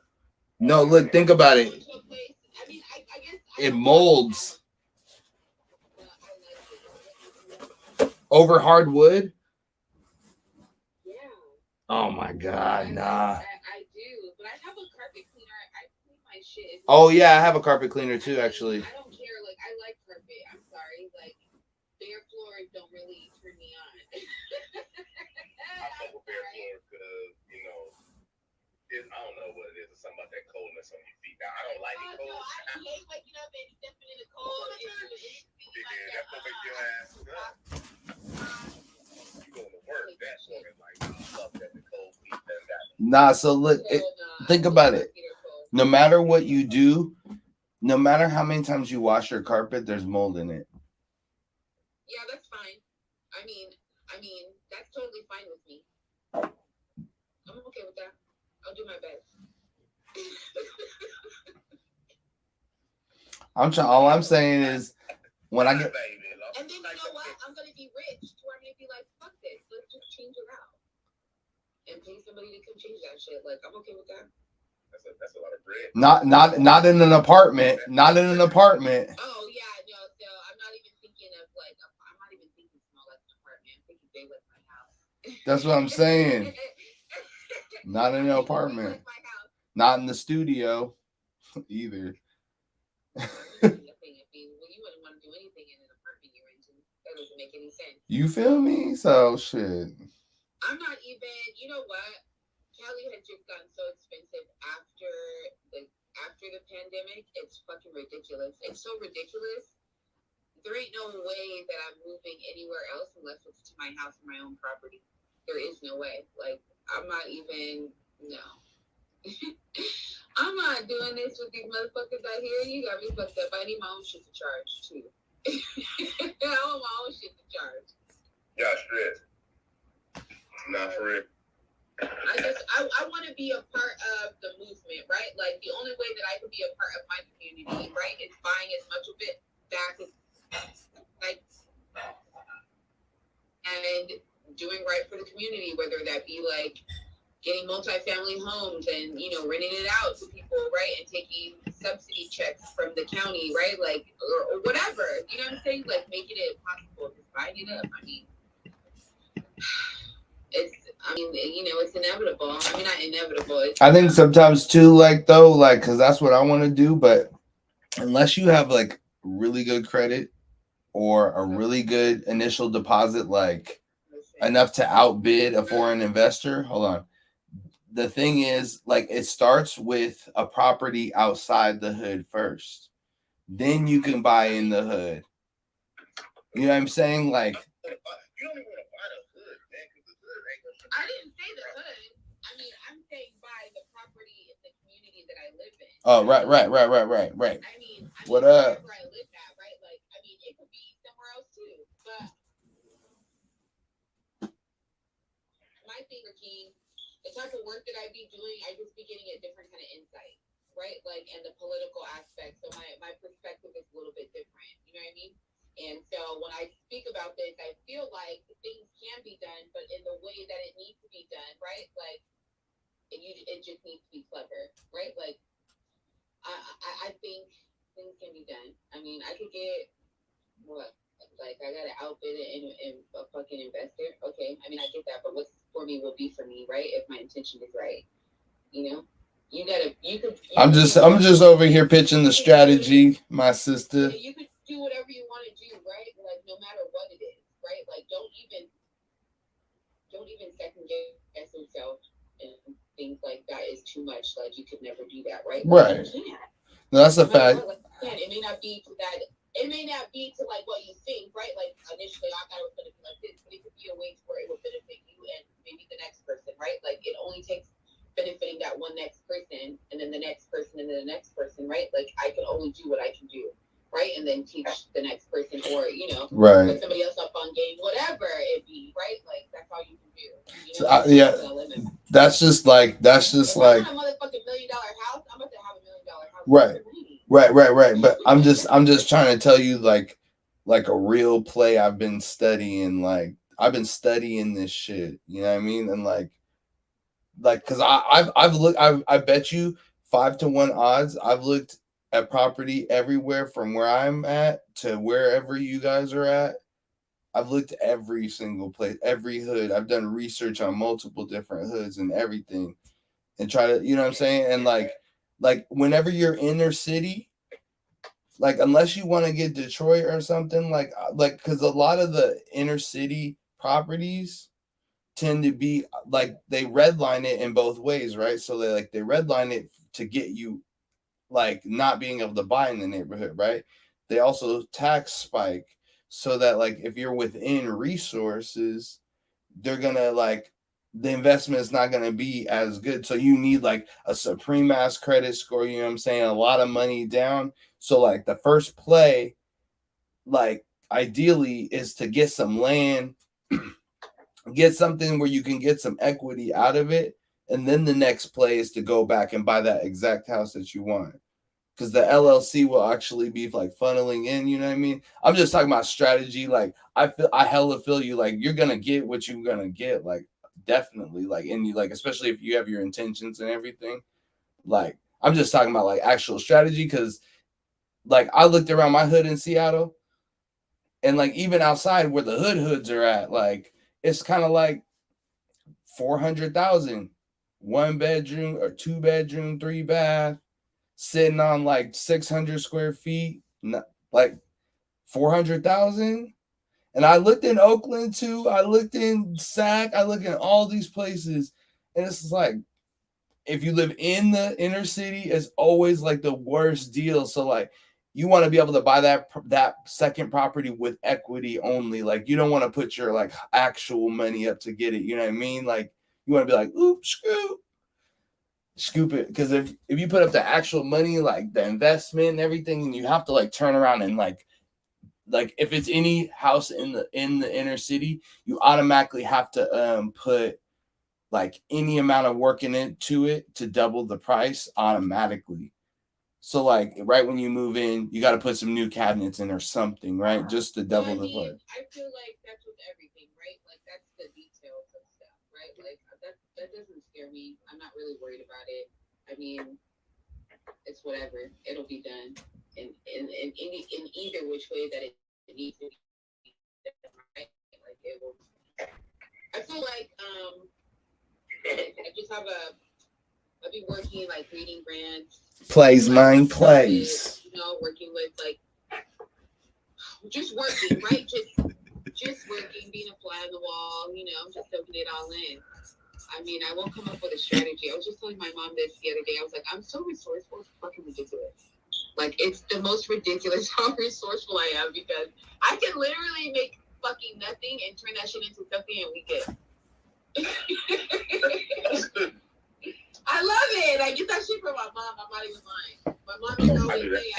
No, look, think about it. I mean, I guess It molds over hardwood. Yeah. Oh my god, nah. I do, but I have a carpet cleaner. I clean my shit. Oh yeah, I have a carpet cleaner too, actually. I don't care. Like I like carpet. I'm sorry. Like bare floors don't really turn me on. I fuck with bare floors because, you know, I don't know what it is. It's something about that coldness on your feet. Now, I don't like it No, cold. I hate waking up and stepping in the cold. That's what make your ass up. You going to work. That's what it's like. Fuck that, the cold feet done got me. Nah, so look, think about it. No matter what you do, no matter how many times you wash your carpet, there's mold in it. Yeah, that's fine. I mean, that's totally fine with me. I'm okay with that. I'll do my best. All I'm saying is when I get And then you know what? I'm gonna be rich to where I'm gonna be like, fuck this. Let's just change it out. And pay somebody to come change that shit. Like, I'm okay with that. That's a lot of bread. not in an apartment. Not in an apartment. Oh yeah, no, so I'm not even thinking of like I'm not even thinking small like an apartment. I'm thinking big like my house. That's what I'm saying. Not in an apartment. Like my house. Not in the studio either. Well, you wouldn't want to do anything in an apartment you're into. That doesn't make any sense. You feel me? So shit. I'm not even. You know what? Cali had just gotten so expensive after the pandemic. It's fucking ridiculous. It's so ridiculous. There ain't no way that I'm moving anywhere else unless it's to my house or my own property. There is no way. Like I'm not even. No. I'm not doing this with these motherfuckers out here. You got me fucked up. I need my own shit to charge too. I want my own shit to charge. Yeah, stress. Not for real. I want to be a part of the movement, right? Like the only way that I can be a part of my community, right, is buying as much of it back as like and doing right for the community, whether that be like getting multifamily homes and, you know, renting it out to people, right? And taking subsidy checks from the county, right? Like, or whatever, you know what I'm saying? Like, making it possible, just buying it up. I mean, you know, it's inevitable. I mean, not inevitable. I think sometimes too, like though, like, cause that's what I want to do, but unless you have like really good credit or a really good initial deposit, like enough to outbid a foreign investor, hold on. The thing is, like, it starts with a property outside the hood first. Then you can buy in the hood. You know what I'm saying? Like, You don't even want to buy the hood, man, because the hood ain't gonna shut I you didn't say the hood. I mean, I'm saying buy the property in the community that I live in. oh, right. I mean, What up? wherever I live at, right? Like, I mean, it could be somewhere else too. But my thing, Rakeem, the type of work that I be doing, I just be getting a different kind of insight, right? Like, and the political aspect. So my perspective is a little bit different. You know what I mean? And so when I speak about this, I feel like things can be done, but in the way that it needs to be done, right? Like, it just needs to be clever, right? Like, I think things can be done. I mean, I could get what, like, I gotta outbid it in a fucking investor. Okay, I mean, I get that, but what's for me will be for me, right? If my intention is right, you know, I'm just over here pitching the strategy, my sister. You could do whatever you want to do, right? Like, no matter what it is, right? Like, don't even second guess yourself and things like that is too much. Like, you could never do that, right? Right. Like, you can't. No, that's a fact. Like, it may not be to that. It may not be to like what you think, right? Like, initially, I thought it was going to be like this, but it could be a way to where it will benefit you and maybe the next person, right? Like, it only takes benefiting that one next person, and then the next person, and then the next person, right? Like, I can only do what I can do, right? And then teach the next person, or, you know, right, put somebody else up on game, whatever it be, right? Like, that's all you can do. You know? So, yeah, that's just like if I want a motherfucking $1 million house, I'm about to have $1 million house. Right. But I'm just trying to tell you, like a real play. I've been studying this shit. You know what I mean? And like, cause I've looked. I bet you 5-1 odds. I've looked at property everywhere from where I'm at to wherever you guys are at. I've looked at every single place, every hood. I've done research on multiple different hoods and everything, and try to, you know what I'm saying? And like whenever you're inner city, like, unless you want to get Detroit or something, like, because a lot of the inner city properties tend to be like, they redline it in both ways, right? So they redline it to get you, like, not being able to buy in the neighborhood, right? They also tax spike so that, like, if you're within resources, they're gonna, like, the investment is not gonna be as good. So you need like a supreme ass credit score, you know what I'm saying? A lot of money down. So like the first play, like, ideally is to get some land, get something where you can get some equity out of it. And then the next play is to go back and buy that exact house that you want. Because the LLC will actually be like funneling in, you know what I mean? I'm just talking about strategy. Like, I hella feel you. Like, you're gonna get what you're gonna get. Like, definitely. Like, and you, like, especially if you have your intentions and everything. Like, I'm just talking about like actual strategy. Because like, I looked around my hood in Seattle, and like even outside where the hoods are at, like, it's kind of like 400,000, 1 bedroom or 2 bedroom, 3 bath, sitting on like 600 square feet, like 400,000. And I looked in Oakland too. I looked in Sac. I looked in all these places, and it's just like, if you live in the inner city, it's always like the worst deal. So like, you want to be able to buy that second property with equity only. Like, you don't want to put your like actual money up to get it. You know what I mean? Like, you want to be like, oops, scoop it. Because if you put up the actual money, like the investment and everything, and you have to like turn around and like if it's any house in the inner city, you automatically have to put like any amount of work into it to double the price automatically. So like, right when you move in, you got to put some new cabinets in or something, right? Just to double the price. I feel like that's with everything, right? Like, that's the details of stuff, right? Like, that doesn't scare me. I'm not really worried about it. I mean, it's whatever. It'll be done in either which way that it needs to be done, right? Like it will. I feel like I just have I'll be working like reading grants. Plays, like, mind plays. You know, working with like just working, right? Just working, being a fly on the wall. You know, just soaking it all in. I mean, I won't come up with a strategy. I was just telling my mom this the other day. I was like, I'm so resourceful. It's fucking ridiculous. Like, it's the most ridiculous how resourceful I am because I can literally make fucking nothing and turn that shit into something and we get. I love it. I get that shit from my mom. I'm not even lying. My mom is always saying,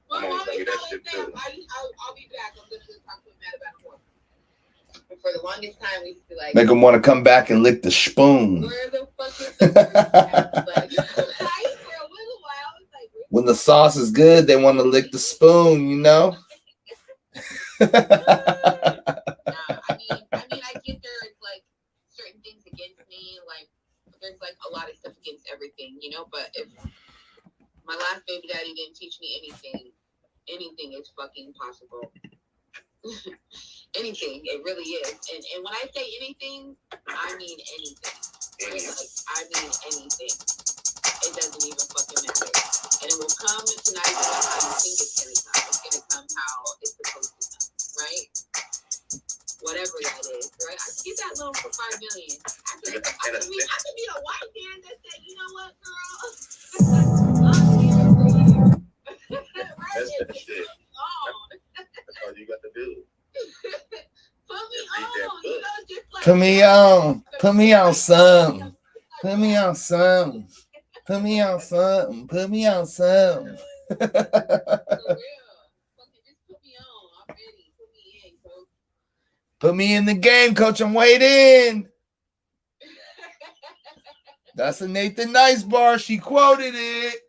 my mom is always saying, I'll be back. I'm going to talk to him mad about it more. And for the longest time, we used to be like, Make them want to come back and lick the spoon. where the fuck is the like, for a little while, I was like, when the sauce is good, they want to lick the spoon, you know? I get there. It's like certain things against me. Like there's like a lot of stuff against everything, you know. But if my last baby daddy didn't teach me anything is fucking possible. Anything, it really is. And when I say anything, I mean anything. Right? Like I mean anything. It doesn't even fucking matter. And it will come tonight how you think it's gonna come. It's gonna come how it's supposed to come, right? Whatever that is, right? I can get that loan for $5 million. I can be a white man that said, you know what, girl? I'm here for you. Right? That's that shit. That's all you got to do. Put me on, you know, just like Put me on. Put me on something. Put me on something. Put me on something. Put me on something. For real. Fucking just put me on. I'm ready. Put me in, coach. Put me in the game, coach. I'm waiting. That's a Nathan Nice bar. She quoted it.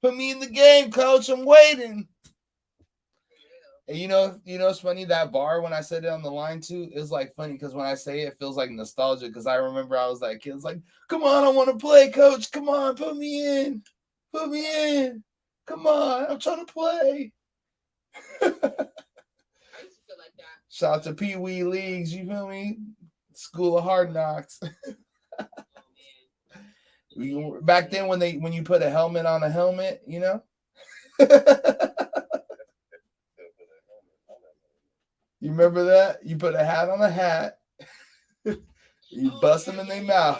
Put me in the game, coach. I'm waiting. And you know, it's funny that bar when I said it on the line too, it's like funny because when I say it, it feels like nostalgia because I remember I was that kid. It's like, come on, I want to play, coach. Come on, put me in. Put me in. Come on, I'm trying to play. I used to feel like that. Shout out to Pee Wee Leagues, you feel me? School of Hard Knocks. Back then when you put a helmet on a helmet, you know? You remember that? You put a hat on a hat. You bust them in their mouth.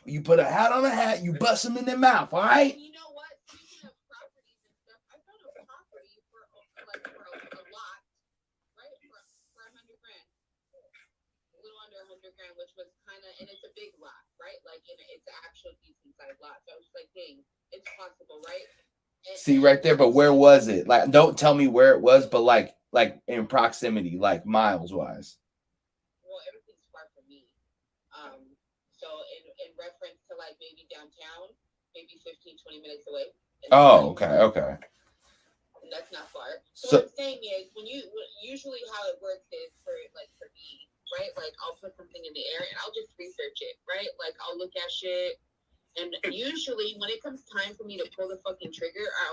You put a hat on a hat, you bust them in their mouth, all right? You know what? Speaking of properties and stuff, I found a property for a lot, right? For $100,000. A little under $100,000, which was kind of, and it's a big lot, right? Like, it's an actual decent sized lot. So I was like, dang, it's possible, right? See right there, but where was it? Like, don't tell me where it was, but like in proximity, like miles wise. Well, everything's far from me. So in reference to like maybe downtown, maybe 15-20 minutes away. Oh, okay. That's not far. So what I'm saying is, usually how it works is for me, right? Like I'll put something in the air and I'll just research it, right? Like I'll look at shit. And usually when it comes time for me to pull the fucking trigger, I